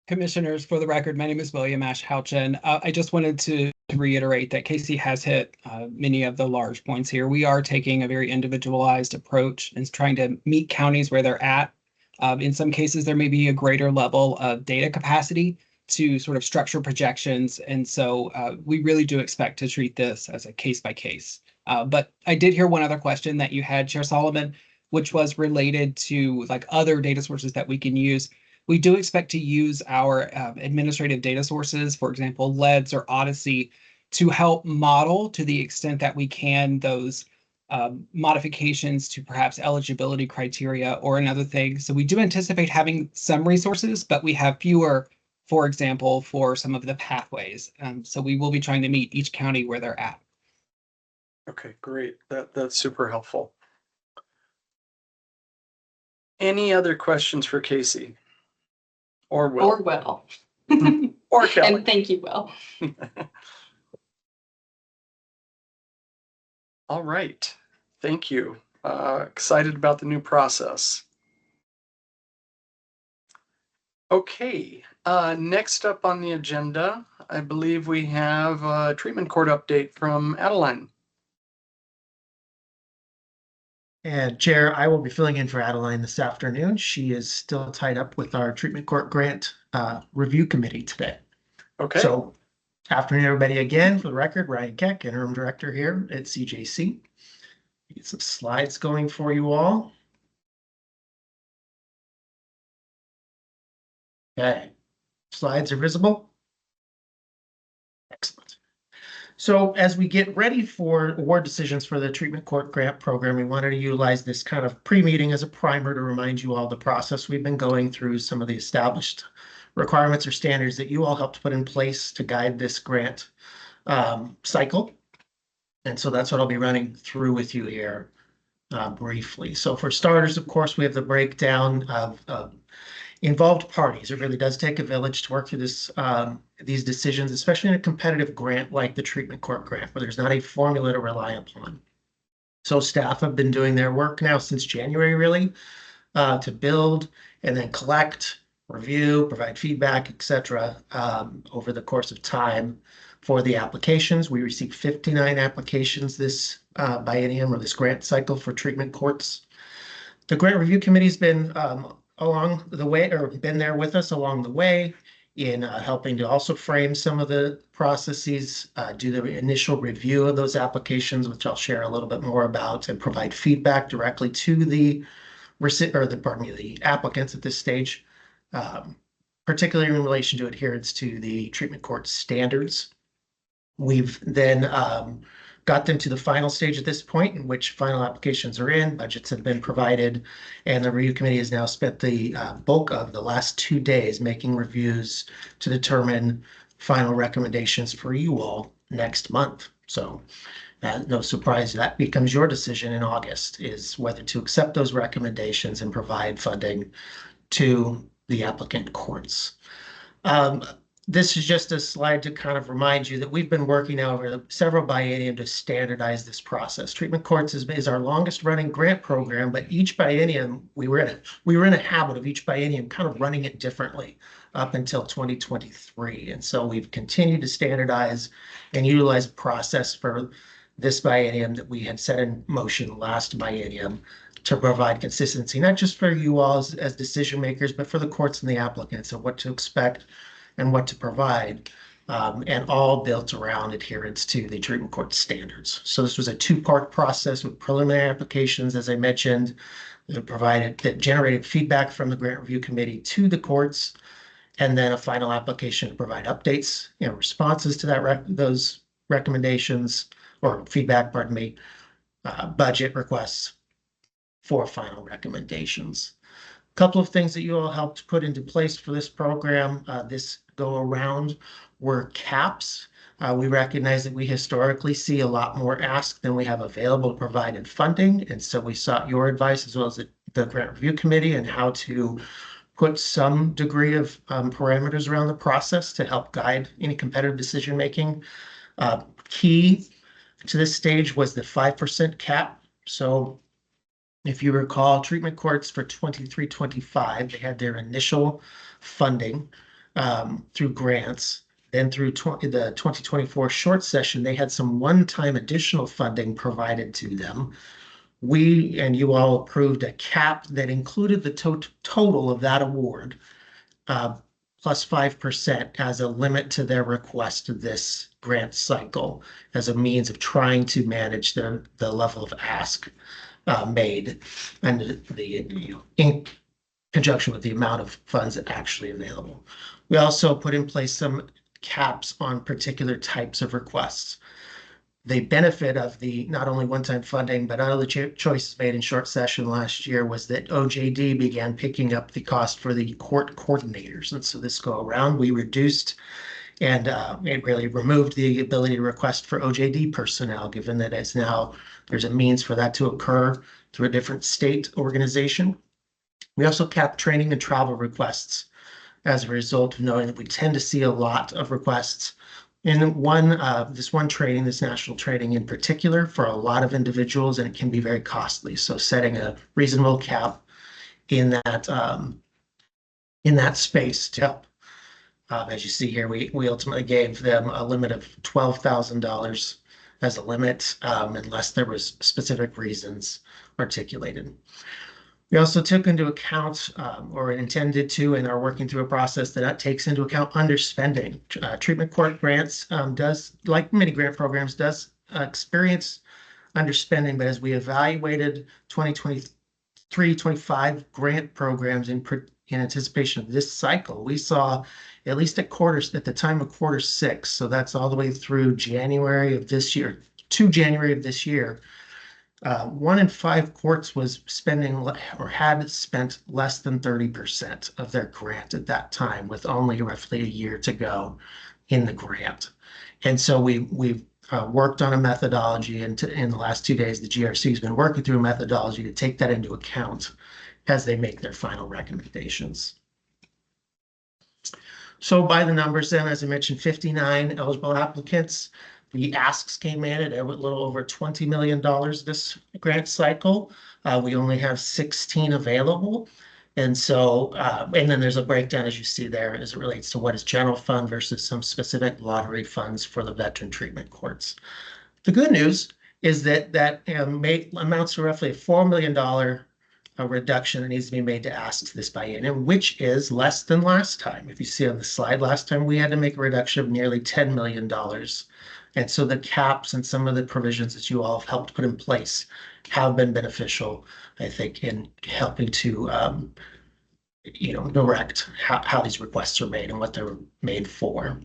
Commissioners, for the record, my name is William Ash Houchin. I just wanted to reiterate that Casey has hit many of the large points here. We are taking a very individualized approach and trying to meet counties where they're at. In some cases, there may be a greater level of data capacity to sort of structure projections. And so we really do expect to treat this as a case by case. But I did hear one other question that you had, Chair Solomon, which was related to like other data sources that we can use. We do expect to use our administrative data sources, for example, LEDS or Odyssey, to help model to the extent that we can those modifications to perhaps eligibility criteria or another thing. So we do anticipate having some resources, but we have fewer, for example, for some of the pathways. So we will be trying to meet each county where they're at. Okay, great. That's super helpful. Any other questions for Casey? Or Will? Or Will. Or Kelly. And thank you, Will. All right. Thank you. Excited about the new process. Okay. Next up on the agenda, I believe we have a treatment court update from Adeline. And Chair, I will be filling in for Adeline this afternoon. She is still tied up with our treatment court grant review committee today. Okay. So afternoon, everybody. Again, for the record, Ryan Keck, interim director here at CJC. Get some slides going for you all. Okay, slides are visible. Excellent. So as we get ready for award decisions for the treatment court grant program, we wanted to utilize this kind of pre-meeting as a primer to remind you all the process we've been going through, some of the established requirements or standards that you all helped put in place to guide this grant cycle. And so that's what I'll be running through with you here. briefly. So for starters, of course, we have the breakdown of involved parties. It really does take a village to work through these decisions, especially in a competitive grant like the treatment court grant, where there's not a formula to rely upon. So staff have been doing their work now since January, really, to build and then collect, review, provide feedback, etc. Over the course of time for the applications. We received 59 applications this biennium or this grant cycle for treatment courts. The grant review committee's been along the way, or been there with us along the way in helping to also frame some of the processes, do the initial review of those applications, which I'll share a little bit more about, and provide feedback directly to the applicants at this stage, particularly in relation to adherence to the treatment court standards. We've then got them to the final stage at this point, in which final applications are in, budgets have been provided, and the review committee has now spent the bulk of the last 2 days making reviews to determine final recommendations for you all next month. So no surprise, that becomes your decision in August, is whether to accept those recommendations and provide funding to the applicant courts. This is just a slide to kind of remind you that we've been working over several biennium to standardize this process. Treatment courts is our longest running grant program, but each biennium we were in a habit of each biennium kind of running it differently up until 2023. And so we've continued to standardize and utilize a process for this biennium that we had set in motion last biennium to provide consistency, not just for you all as decision makers, but for the courts and the applicants of what to expect and what to provide, and all built around adherence to the treatment court standards. So this was a 2-part process with preliminary applications, as I mentioned, that generated feedback from the grant review committee to the courts, and then a final application to provide updates, responses to those recommendations or feedback, budget requests for final recommendations. A couple of things that you all helped put into place for this program this go around were caps. We recognize that we historically see a lot more ask than we have available to provided funding. And so we sought your advice as well as the grant review committee on how to put some degree of parameters around the process to help guide any competitive decision making. Key to this stage was the 5% cap. So if you recall, treatment courts for 23-25, they had their initial funding through grants. Then through the 2024 short session, they had some one-time additional funding provided to them. We and you all approved a cap that included the total of that award, plus 5% as a limit to their request of this grant cycle, as a means of trying to manage the level of ask made and in conjunction with the amount of funds that actually available. We also put in place some caps on particular types of requests. The benefit of the not only one-time funding, but other choices made in short session last year was that OJD began picking up the cost for the court coordinators. And so this go around, we reduced and it really removed the ability to request for OJD personnel, given that it's now there's a means for that to occur through a different state organization. We also capped training and travel requests as a result of knowing that we tend to see a lot of requests in this one training, this national training in particular, for a lot of individuals, and it can be very costly. So setting a reasonable cap in that space to help. As you see here, we ultimately gave them a limit of $12,000 as a limit, unless there was specific reasons articulated. We also took into account, or intended to, and are working through a process that takes into account underspending. Treatment court grants does, like many grant programs, does experience underspending, but as we evaluated 2023-25 grant programs in anticipation of this cycle, we saw at least at the time of quarter 6, so that's all the way through January of this year, to January of this year, 1 in 5 courts was spending or had spent less than 30% of their grant at that time, with only roughly a year to go in the grant. And so we've worked on a methodology, and in the last 2 days, the GRC has been working through a methodology to take that into account as they make their final recommendations. So by the numbers then, as I mentioned, 59 eligible applicants. The asks came in at a little over $20 million this grant cycle. We only have 16 available. And so, and then there's a breakdown, as you see there, as it relates to what is general fund versus some specific lottery funds for the veteran treatment courts. The good news is that amounts to roughly a $4 million reduction that needs to be made to asks this biennium, which is less than last time. If you see on the slide, last time we had to make a reduction of nearly $10 million. And so the caps and some of the provisions that you all have helped put in place have been beneficial, I think, in helping to direct how these requests are made and what they're made for.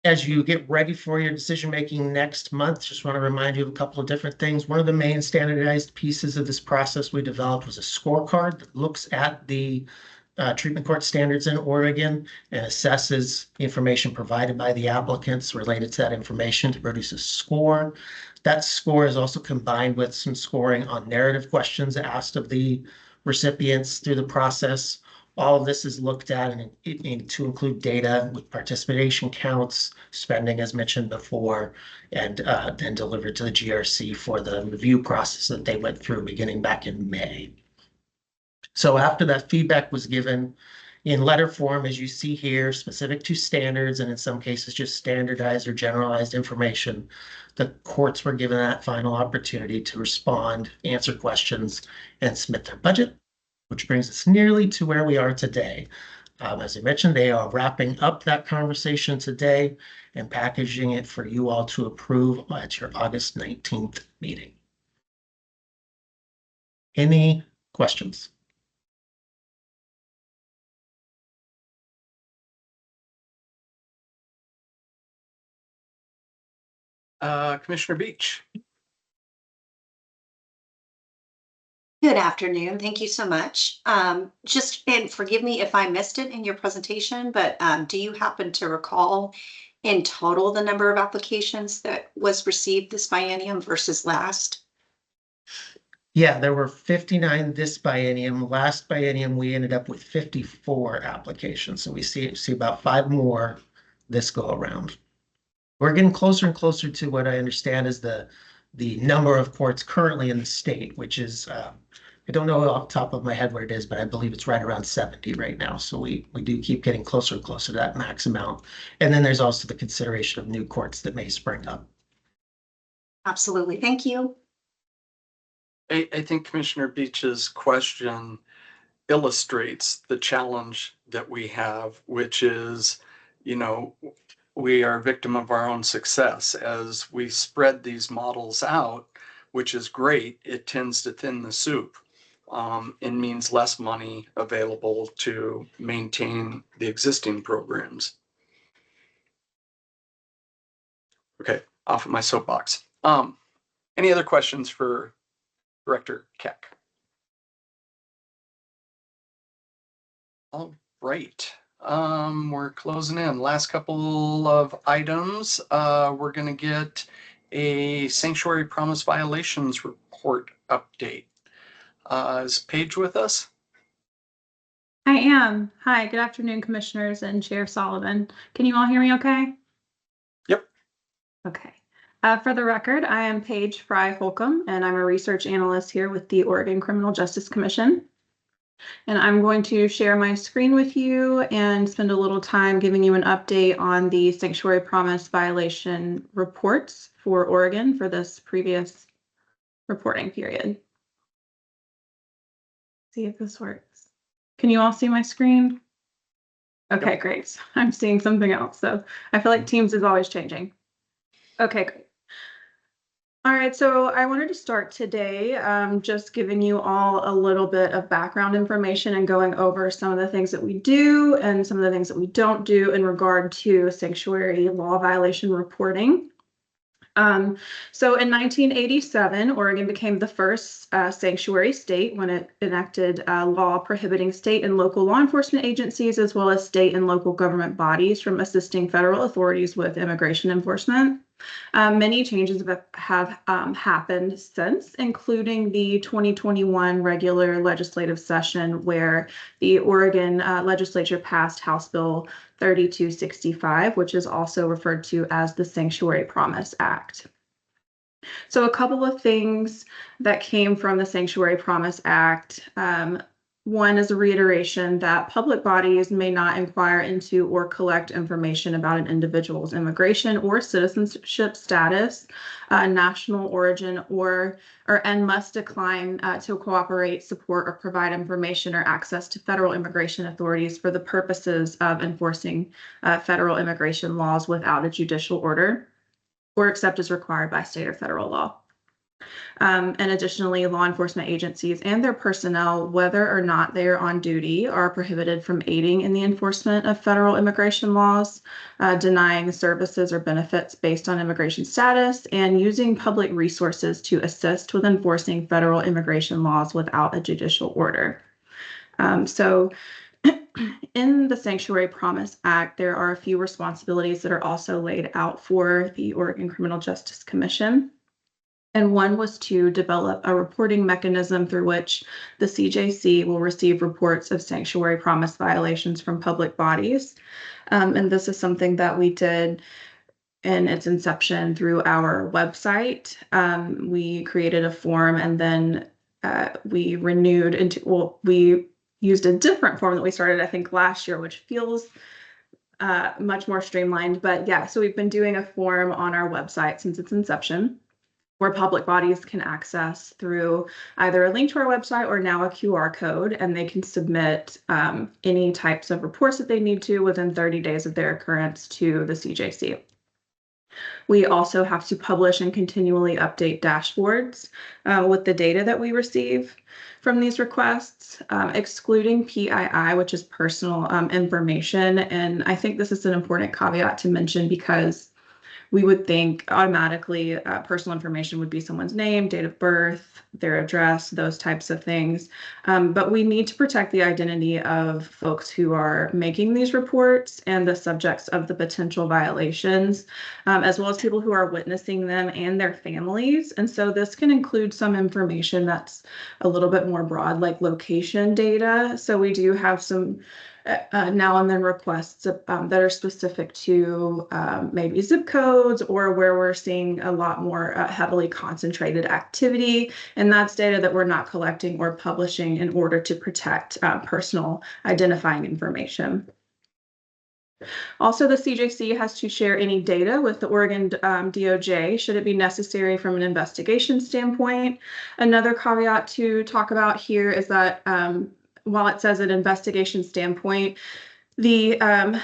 As you get ready for your decision making next month, just want to remind you of a couple of different things. One of the main standardized pieces of this process we developed was a scorecard that looks at the treatment court standards in Oregon and assesses information provided by the applicants related to that information to produce a score. That score is also combined with some scoring on narrative questions asked of the recipients through the process. All of this is looked at and to include data with participation counts, spending as mentioned before, and then delivered to the GRC for the review process that they went through beginning back in May. So after that feedback was given in letter form, as you see here, specific to standards, and in some cases just standardized or generalized information, the courts were given that final opportunity to respond, answer questions, and submit their budget, which brings us nearly to where we are today. As I mentioned, they are wrapping up that conversation today and packaging it for you all to approve at your August 19th meeting. Any questions? Commissioner Beach. Good afternoon. Thank you so much. And forgive me if I missed it in your presentation, but do you happen to recall in total the number of applications that was received this biennium versus last? Yeah, there were 59 this biennium. Last biennium, we ended up with 54 applications. So we see about 5 more this go around. We're getting closer and closer to what I understand is the number of courts currently in the state, which is, I don't know off the top of my head what it is, but I believe it's right around 70 right now. So we do keep getting closer and closer to that max amount. And then there's also the consideration of new courts that may spring up. Absolutely. Thank you. I think Commissioner Beach's question illustrates the challenge that we have, which is, we are a victim of our own success. As we spread these models out, which is great, it tends to thin the soup. It means less money available to maintain the existing programs. Okay, off of my soapbox. Any other questions for Director Keck? All right. We're closing in. Last couple of items. We're going to get a sanctuary promise violations report update. Is Paige with us? I am. Hi, good afternoon, Commissioners and Chair Sullivan. Can you all hear me okay? Yep. Okay. For the record, I am Paige Fry Holcomb, and I'm a research analyst here with the Oregon Criminal Justice Commission. And I'm going to share my screen with you and spend a little time giving you an update on the sanctuary promise violation reports for Oregon for this previous reporting period. See if this works. Can you all see my screen? Okay, great. I'm seeing something else. So I feel like Teams is always changing. Okay, great. All right, so I wanted to start today just giving you all a little bit of background information and going over some of the things that we do and some of the things that we don't do in regard to sanctuary law violation reporting. So in 1987, Oregon became the first sanctuary state when it enacted a law prohibiting state and local law enforcement agencies, as well as state and local government bodies, from assisting federal authorities with immigration enforcement. Many changes have happened since, including the 2021 regular legislative session, where the Oregon legislature passed House Bill 3265, which is also referred to as the Sanctuary Promise Act. So a couple of things that came from the Sanctuary Promise Act. One is a reiteration that public bodies may not inquire into or collect information about an individual's immigration or citizenship status, national origin, and must decline to cooperate, support, or provide information or access to federal immigration authorities for the purposes of enforcing federal immigration laws without a judicial order, or except as required by state or federal law. And additionally, law enforcement agencies and their personnel, whether or not they are on duty, are prohibited from aiding in the enforcement of federal immigration laws, denying services or benefits based on immigration status, and using public resources to assist with enforcing federal immigration laws without a judicial order. So in the Sanctuary Promise Act, there are a few responsibilities that are also laid out for the Oregon Criminal Justice Commission. And one was to develop a reporting mechanism through which the CJC will receive reports of sanctuary promise violations from public bodies. And this is something that we did in its inception through our website. We created a form, and then we renewed into, well, we used a different form that we started, I think, last year, which feels much more streamlined. But yeah, so we've been doing a form on our website since its inception, where public bodies can access through either a link to our website or now a QR code, and they can submit any types of reports that they need to within 30 days of their occurrence to the CJC. We also have to publish and continually update dashboards with the data that we receive from these requests, excluding PII, which is personal information. And I think this is an important caveat to mention, because we would think automatically personal information would be someone's name, date of birth, their address, those types of things. But we need to protect the identity of folks who are making these reports and the subjects of the potential violations, as well as people who are witnessing them and their families. And so this can include some information that's a little bit more broad, like location data. So we do have some now and then requests that are specific to maybe zip codes, or where we're seeing a lot more heavily concentrated activity. And that's data that we're not collecting or publishing in order to protect personal identifying information. Also, the CJC has to share any data with the Oregon DOJ should it be necessary from an investigation standpoint. Another caveat to talk about here is that while it says an investigation standpoint, we, the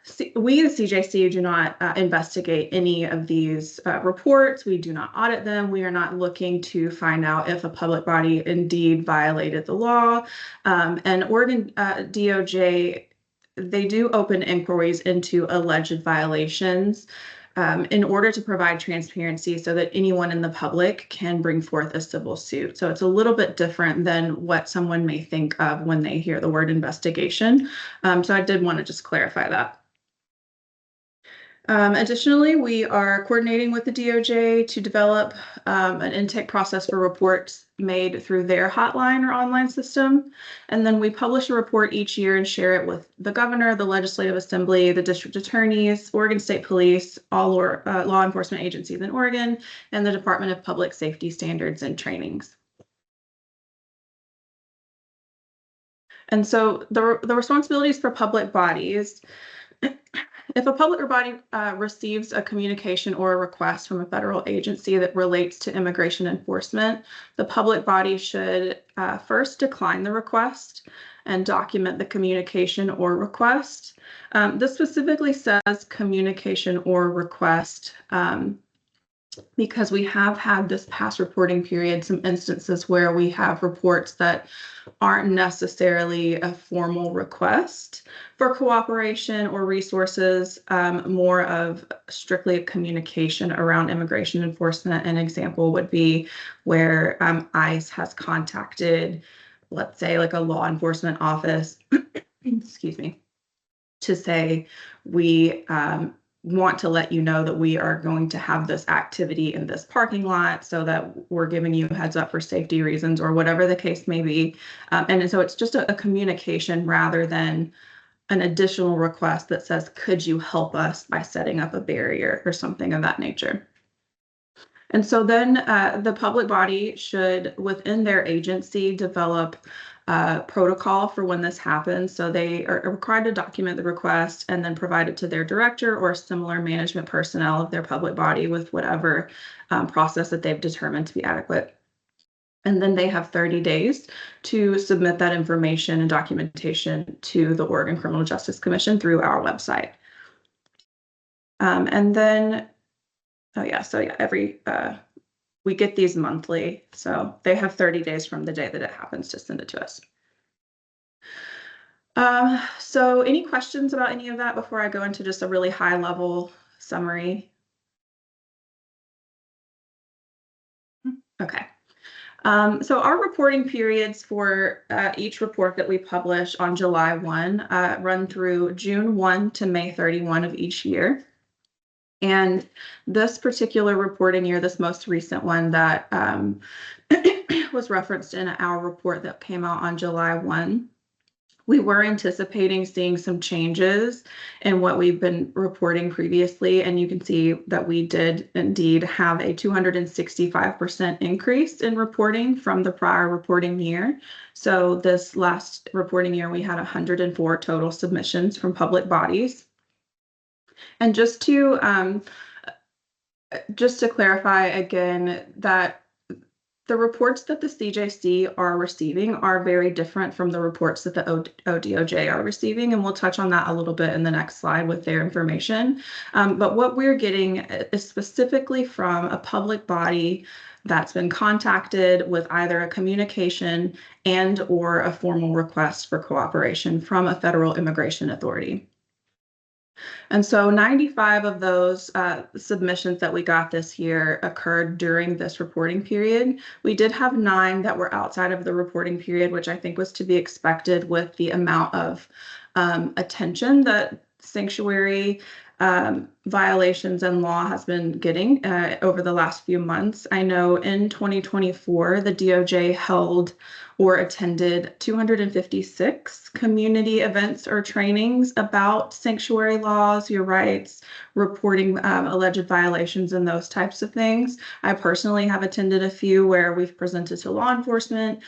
CJC, do not investigate any of these reports. We do not audit them. We are not looking to find out if a public body indeed violated the law. And Oregon DOJ, they do open inquiries into alleged violations in order to provide transparency so that anyone in the public can bring forth a civil suit. So it's a little bit different than what someone may think of when they hear the word investigation. So I did want to just clarify that. Additionally, we are coordinating with the DOJ to develop an intake process for reports made through their hotline or online system. And then we publish a report each year and share it with the governor, the legislative assembly, the district attorneys, Oregon State Police, all law enforcement agencies in Oregon, and the Department of Public Safety Standards and Trainings. And so the responsibilities for public bodies. If a public body receives a communication or a request from a federal agency that relates to immigration enforcement, the public body should first decline the request and document the communication or request. This specifically says communication or request because we have had this past reporting period, some instances where we have reports that aren't necessarily a formal request for cooperation or resources, more of strictly a communication around immigration enforcement. An example would be where ICE has contacted, let's say, like a law enforcement office, excuse me, to say, we want to let you know that we are going to have this activity in this parking lot, so that we're giving you a heads up for safety reasons, or whatever the case may be. And so it's just a communication rather than an additional request that says, could you help us by setting up a barrier or something of that nature. And so then the public body should, within their agency, develop protocol for when this happens. So they are required to document the request and then provide it to their director or similar management personnel of their public body with whatever process that they've determined to be adequate. And then they have 30 days to submit that information and documentation to the Oregon Criminal Justice Commission through our website. And then, we get these monthly, so they have 30 days from the day that it happens to send it to us. So any questions about any of that before I go into just a really high level summary? Okay. So our reporting periods for each report that we publish on July 1 run through June 1 to May 31 of each year. And this particular reporting year, this most recent one that was referenced in our report that came out on July 1, we were anticipating seeing some changes in what we've been reporting previously. And you can see that we did indeed have a 265% increase in reporting from the prior reporting year. So this last reporting year, we had 104 total submissions from public bodies. And just to clarify again, that the reports that the CJC are receiving are very different from the reports that the ODOJ are receiving, and we'll touch on that a little bit in the next slide with their information. But what we're getting is specifically from a public body that's been contacted with either a communication and or a formal request for cooperation from a federal immigration authority. And so 95 of those submissions that we got this year occurred during this reporting period. We did have 9 that were outside of the reporting period, which I think was to be expected with the amount of attention that sanctuary violations and law has been getting over the last few months. I know in 2024, the DOJ held or attended 256 community events or trainings about sanctuary laws, your rights, reporting alleged violations and those types of things. I personally have attended a few where we've presented to law enforcement,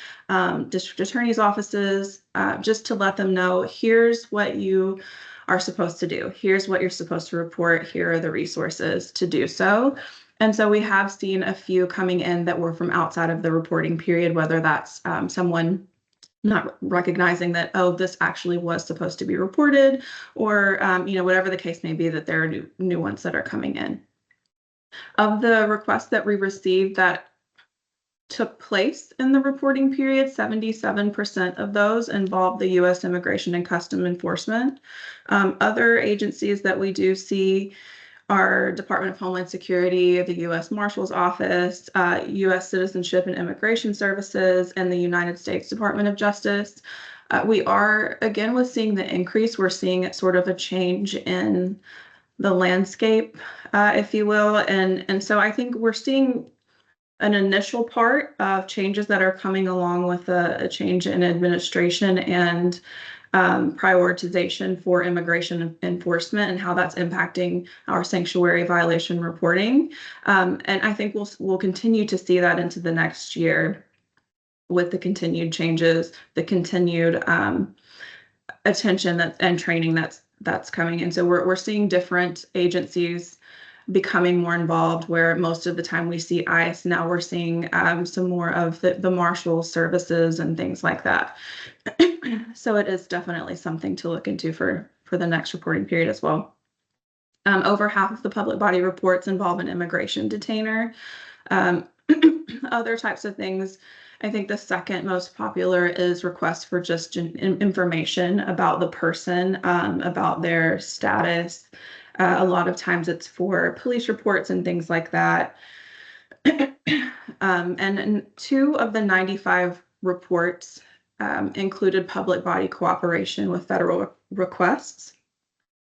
district attorney's offices, just to let them know, here's what you are supposed to do. Here's what you're supposed to report. Here are the resources to do so. And so we have seen a few coming in that were from outside of the reporting period, whether that's someone not recognizing that, oh, this actually was supposed to be reported, or whatever the case may be, that there are new ones that are coming in. Of the requests that we received that took place in the reporting period, 77% of those involved the U.S. Immigration and Customs Enforcement. Other agencies that we do see are Department of Homeland Security, the U.S. Marshal's Office, U.S. Citizenship and Immigration Services, and the United States Department of Justice. We are, again, with seeing the increase, we're seeing it sort of a change in the landscape, if you will. And so I think we're seeing an initial part of changes that are coming along with a change in administration and prioritization for immigration enforcement and how that's impacting our sanctuary violation reporting. And I think we'll continue to see that into the next year with the continued changes, the continued attention and training that's coming in. So we're seeing different agencies becoming more involved, where most of the time we see ICE. Now we're seeing some more of the Marshal services and things like that. So it is definitely something to look into for the next reporting period as well. Over half of the public body reports involve an immigration detainer. Other types of things, I think the second most popular is requests for just information about the person, about their status. A lot of times it's for police reports and things like that. And 2 of the 95 reports included public body cooperation with federal requests.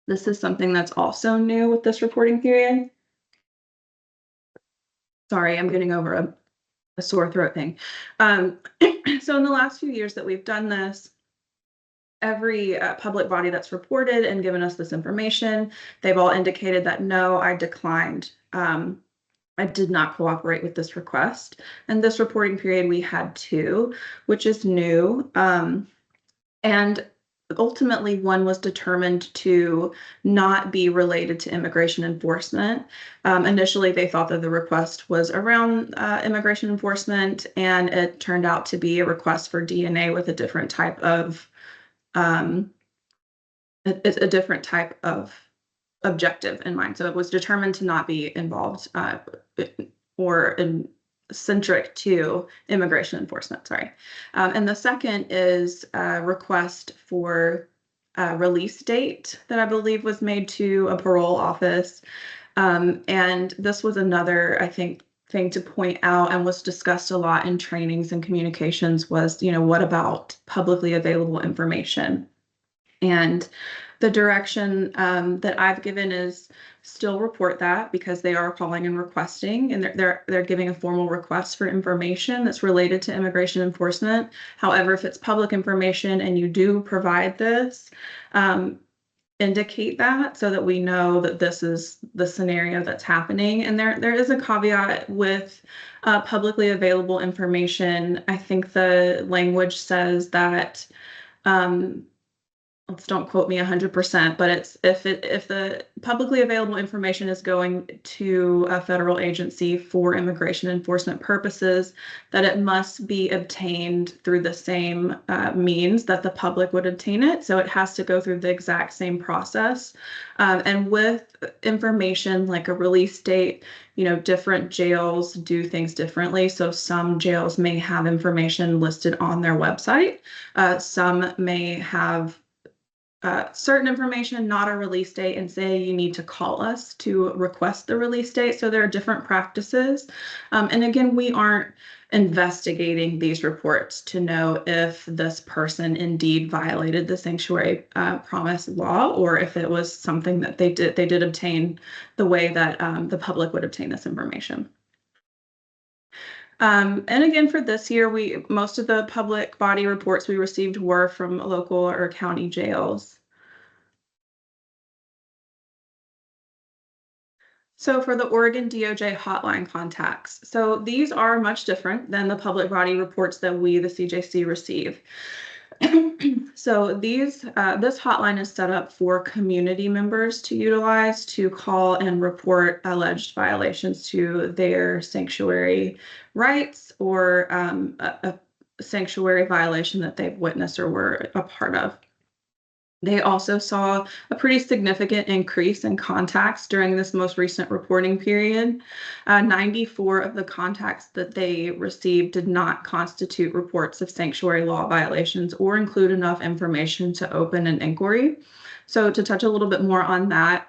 This is something that's also new with this reporting period. Sorry, I'm getting over a sore throat thing. So in the last few years that we've done this, every public body that's reported and given us this information, they've all indicated that no, I declined. I did not cooperate with this request. And this reporting period, we had 2, which is new. And ultimately, one was determined to not be related to immigration enforcement. Initially, they thought that the request was around immigration enforcement, and it turned out to be a request for DNA with a different type of objective in mind. So it was determined to not be involved or centric to immigration enforcement, sorry. And the second is a request for a release date that I believe was made to a parole office. And this was another, I think, thing to point out and was discussed a lot in trainings and communications was, what about publicly available information? And the direction that I've given is still report that, because they are calling and requesting, and they're giving a formal request for information that's related to immigration enforcement. However, if it's public information and you do provide this, indicate that so that we know that this is the scenario that's happening. And there is a caveat with publicly available information. I think the language says that don't quote me 100%, but it's if the publicly available information is going to a federal agency for immigration enforcement purposes, that it must be obtained through the same means that the public would obtain it. So it has to go through the exact same process. And with information like a release date, different jails do things differently. So some jails may have information listed on their website. Some may have certain information, not a release date, and say you need to call us to request the release date. So there are different practices. And again, we aren't investigating these reports to know if this person indeed violated the sanctuary promise law, or if it was something that they did obtain the way that the public would obtain this information. And again, for this year, most of the public body reports we received were from local or county jails. So for the Oregon DOJ hotline contacts, so these are much different than the public body reports that we, the CJC, receive. So this hotline is set up for community members to utilize to call and report alleged violations to their sanctuary rights, or a sanctuary violation that they've witnessed or were a part of. They also saw a pretty significant increase in contacts during this most recent reporting period. 94 of the contacts that they received did not constitute reports of sanctuary law violations or include enough information to open an inquiry. So to touch a little bit more on that,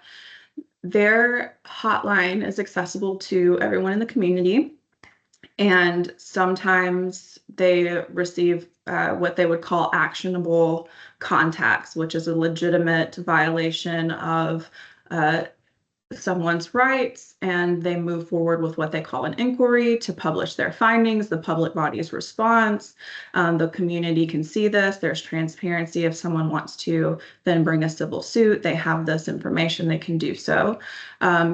their hotline is accessible to everyone in the community. And sometimes they receive what they would call actionable contacts, which is a legitimate violation of someone's rights, and they move forward with what they call an inquiry to publish their findings, the public body's response. The community can see this. There's transparency. If someone wants to then bring a civil suit, they have this information, they can do so.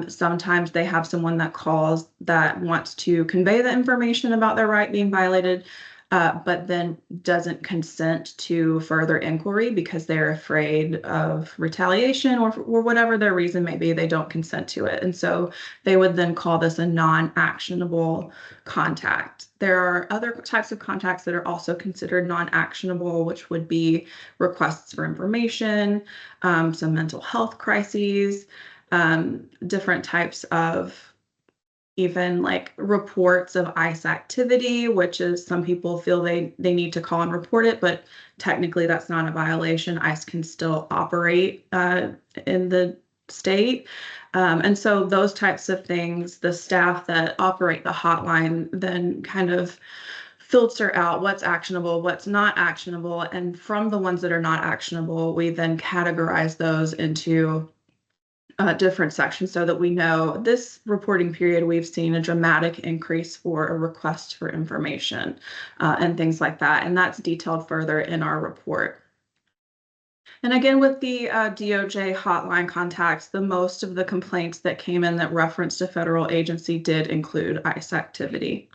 Sometimes they have someone that calls that wants to convey the information about their right being violated, but then doesn't consent to further inquiry because they're afraid of retaliation or whatever their reason may be, they don't consent to it. And so they would then call this a non-actionable contact. There are other types of contacts that are also considered non-actionable, which would be requests for information, some mental health crises, different types of even like reports of ICE activity, which is some people feel they need to call and report it, but technically that's not a violation. ICE can still operate in the state. And so those types of things, the staff that operate the hotline then kind of filter out what's actionable, what's not actionable. And from the ones that are not actionable, we then categorize those into different sections so that we know this reporting period, we've seen a dramatic increase for a request for information and things like that. And that's detailed further in our report. And again, with the DOJ hotline contacts, the most of the complaints that came in that referenced a federal agency did include ICE activity.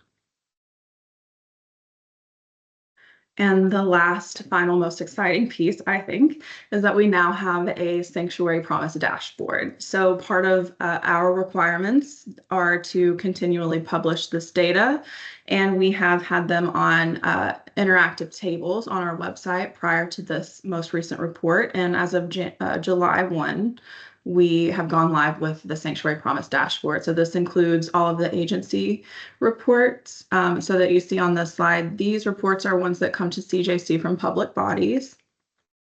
And the last, final, most exciting piece, I think, is that we now have a Sanctuary Promise dashboard. So part of our requirements are to continually publish this data, and we have had them on interactive tables on our website prior to this most recent report. And as of July 1, we have gone live with the Sanctuary Promise dashboard. So this includes all of the agency reports. So that you see on this slide, these reports are ones that come to CJC from public bodies.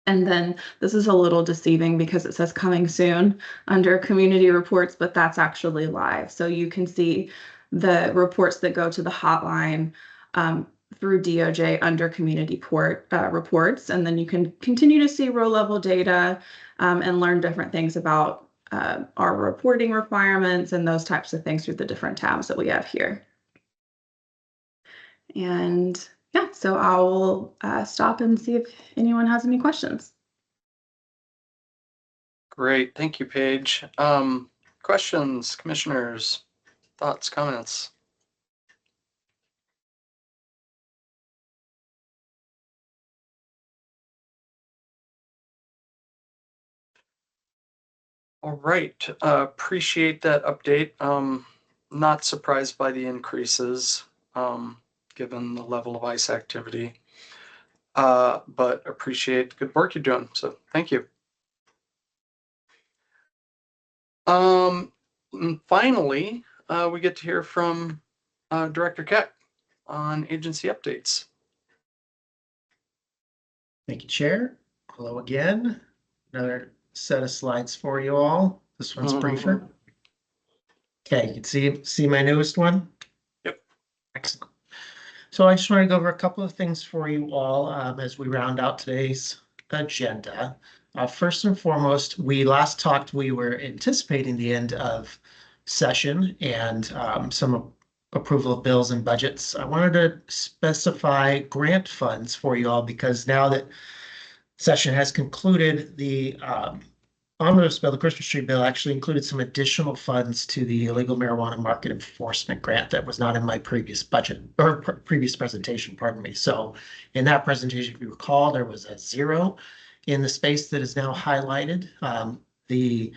And then this is a little deceiving because it says coming soon under community reports, but that's actually live. So you can see the reports that go to the hotline through DOJ under community reports. And then you can continue to see row level data and learn different things about our reporting requirements and those types of things through the different tabs that we have here. And yeah, so I will stop and see if anyone has any questions. Great, thank you, Paige. Questions, commissioners, thoughts, comments? All right, appreciate that update. Not surprised by the increases, given the level of ICE activity, but appreciate the good work you're doing. So thank you. And finally, we get to hear from Director Keck on agency updates. Thank you, Chair. Hello again. Another set of slides for you all. This one's briefer. Okay, you can see my newest one? Yep. Excellent. So I just want to go over a couple of things for you all as we round out today's agenda. First and foremost, we last talked, we were anticipating the end of session and some approval of bills and budgets. I wanted to specify grant funds for you all because now that session has concluded, the omnibus bill, the Christmas tree bill, actually included some additional funds to the illegal marijuana market enforcement grant that was not in my previous budget or previous presentation, pardon me. So in that presentation, if you recall, there was a 0 in the space that is now highlighted. The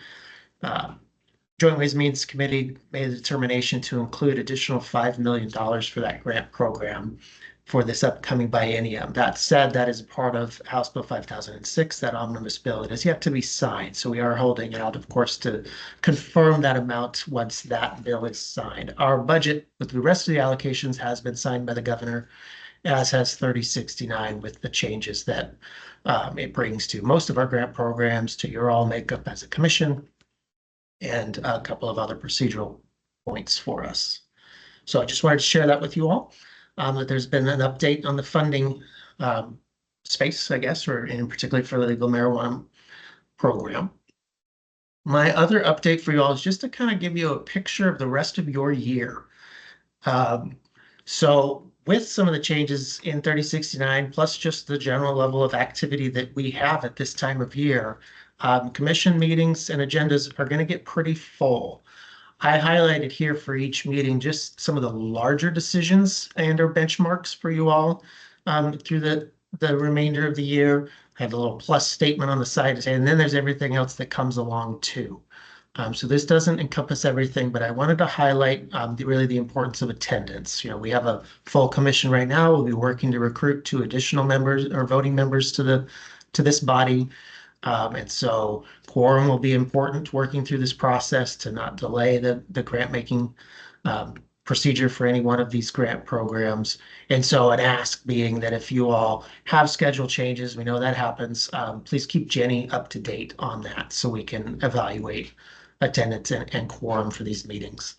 Joint Ways and Means Committee made a determination to include additional $5 million for that grant program for this upcoming biennium. That said, that is part of House Bill 5006, that omnibus bill. It has yet to be signed, so we are holding out, of course, to confirm that amount once that bill is signed. Our budget with the rest of the allocations has been signed by the governor, as has 3069 with the changes that it brings to most of our grant programs, to your all makeup as a commission, and a couple of other procedural points for us. So I just wanted to share that with you all. That there's been an update on the funding space, I guess, or in particular for the legal marijuana program. My other update for you all is just to kind of give you a picture of the rest of your year. So with some of the changes in 3069, plus just the general level of activity that we have at this time of year, commission meetings and agendas are going to get pretty full. I highlighted here for each meeting just some of the larger decisions and or benchmarks for you all through the remainder of the year. I have a little plus statement on the side to say, and then there's everything else that comes along too. So this doesn't encompass everything, but I wanted to highlight really the importance of attendance. You know, we have a full commission right now. We'll be working to recruit 2 additional members or voting members to this body. And so quorum will be important working through this process to not delay the grant making procedure for any one of these grant programs. And so an ask being that if you all have schedule changes, we know that happens, please keep Jenny up to date on that so we can evaluate attendance and quorum for these meetings.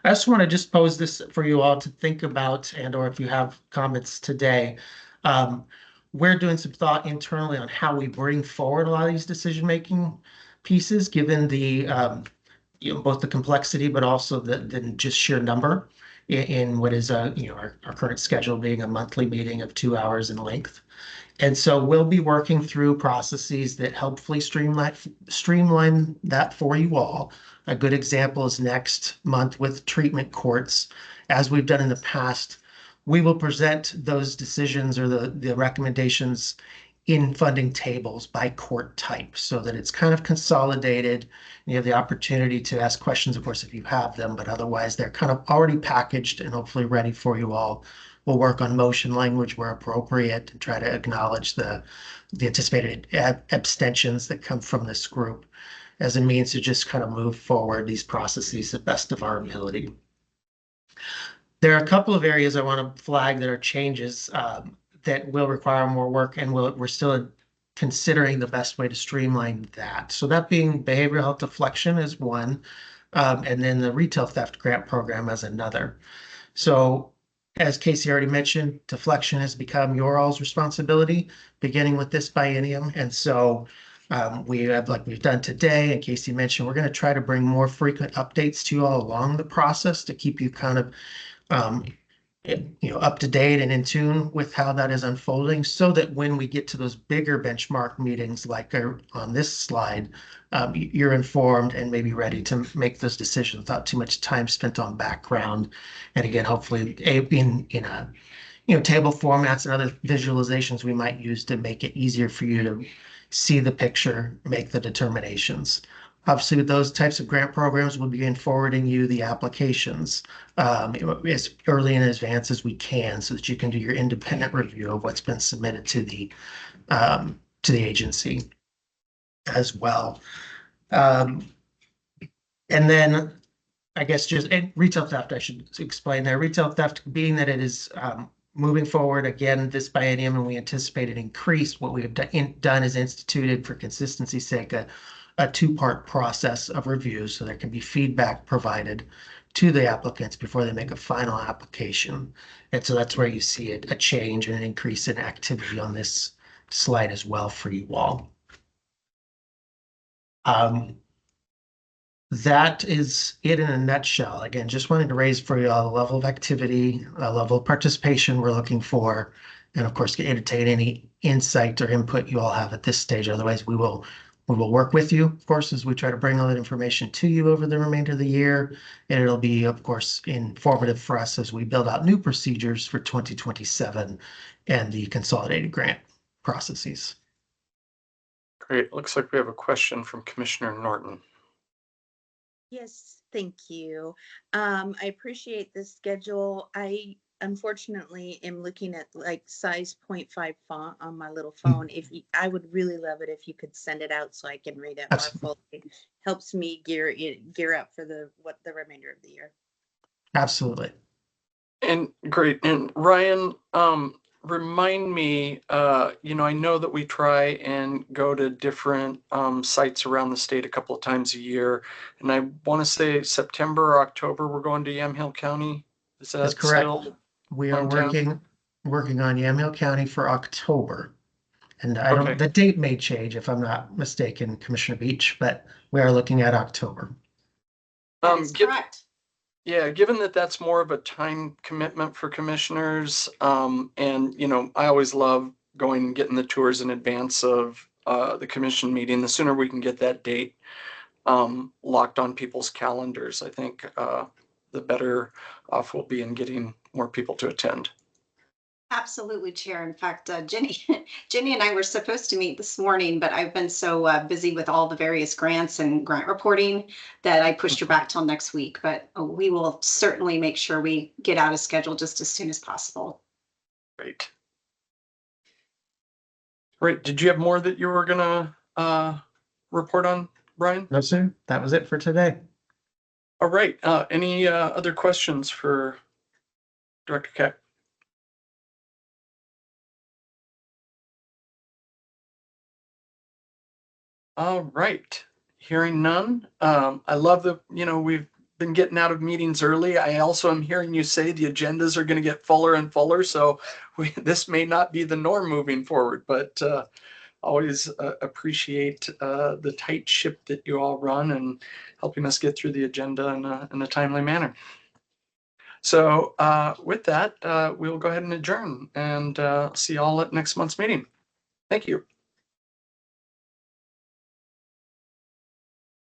I just want to just pose this for you all to think about, and or if you have comments today. We're doing some thought internally on how we bring forward a lot of these decision-making pieces, given the both the complexity, but also the just sheer number in what is our current schedule being a monthly meeting of 2 hours in length. And so we'll be working through processes that helpfully streamline that for you all. A good example is next month with treatment courts. As we've done in the past, we will present those decisions or the recommendations in funding tables by court type so that it's kind of consolidated. You have the opportunity to ask questions, of course, if you have them, but otherwise they're kind of already packaged and hopefully ready for you all. We'll work on motion language where appropriate and try to acknowledge the anticipated abstentions that come from this group as a means to just kind of move forward these processes to the best of our ability. There are a couple of areas I want to flag that are changes that will require more work, and we're still considering the best way to streamline that. So that being behavioral health deflection is one, and then the retail theft grant program as another. So as Casey already mentioned, deflection has become your all's responsibility, beginning with this biennium. And so we have, like we've done today, and Casey mentioned, we're going to try to bring more frequent updates to you all along the process to keep you kind of up to date and in tune with how that is unfolding, so that when we get to those bigger benchmark meetings like on this slide, you're informed and maybe ready to make those decisions without too much time spent on background. And again, hopefully in table formats and other visualizations we might use to make it easier for you to see the picture, make the determinations. Obviously, with those types of grant programs, we'll begin forwarding you the applications as early in advance as we can, so that you can do your independent review of what's been submitted to the agency as well. And then, I guess just retail theft, I should explain there. Retail theft, being that it is moving forward again this biennium, and we anticipate an increase. What we have done is instituted, for consistency's sake, a two-part process of review, so there can be feedback provided to the applicants before they make a final application. And so that's where you see a change and an increase in activity on this slide as well for you all. That is it in a nutshell. Again, just wanted to raise for you all the level of activity, a level of participation we're looking for, and of course, entertain any insight or input you all have at this stage. Otherwise, we will work with you, of course, as we try to bring all that information to you over the remainder of the year. And it'll be, of course, informative for us as we build out new procedures for 2027 and the consolidated grant processes. Great. Looks like we have a question from Commissioner Norton. Yes, thank you. I appreciate this schedule. I unfortunately am looking at like size 0.5 font on my little phone. I would really love it if you could send it out so I can read it more fully. It helps me gear up for the remainder of the year. Absolutely. And great. And Ryan, remind me, I know that we try and go to different sites around the state a couple of times a year, and I want to say September or October we're going to Yamhill County. That's correct. Still we are working on Yamhill County for October, and the date may change if I'm not mistaken, Commissioner Beach, but we are looking at October. That is correct. Yeah, given that that's more of a time commitment for commissioners, and I always love going and getting the tours in advance of the commission meeting. The sooner we can get that date locked on people's calendars, I think the better off we'll be in getting more people to attend. Absolutely, Chair. In fact, Jenny and I were supposed to meet this morning, but I've been so busy with all the various grants and grant reporting that I pushed her back till next week. But we will certainly make sure we get out of schedule just as soon as possible. Great. Right. Did you have more that you were gonna report on, Brian? No, sir. That was it for today. All right. Any other questions for Director Keck? All right. Hearing none. I love that, we've been getting out of meetings early. I also am hearing you say the agendas are going to get fuller and fuller. So this may not be the norm moving forward, but always appreciate the tight ship that you all run and helping us get through the agenda in a timely manner. So with that, we'll go ahead and adjourn and see you all at next month's meeting. Thank you.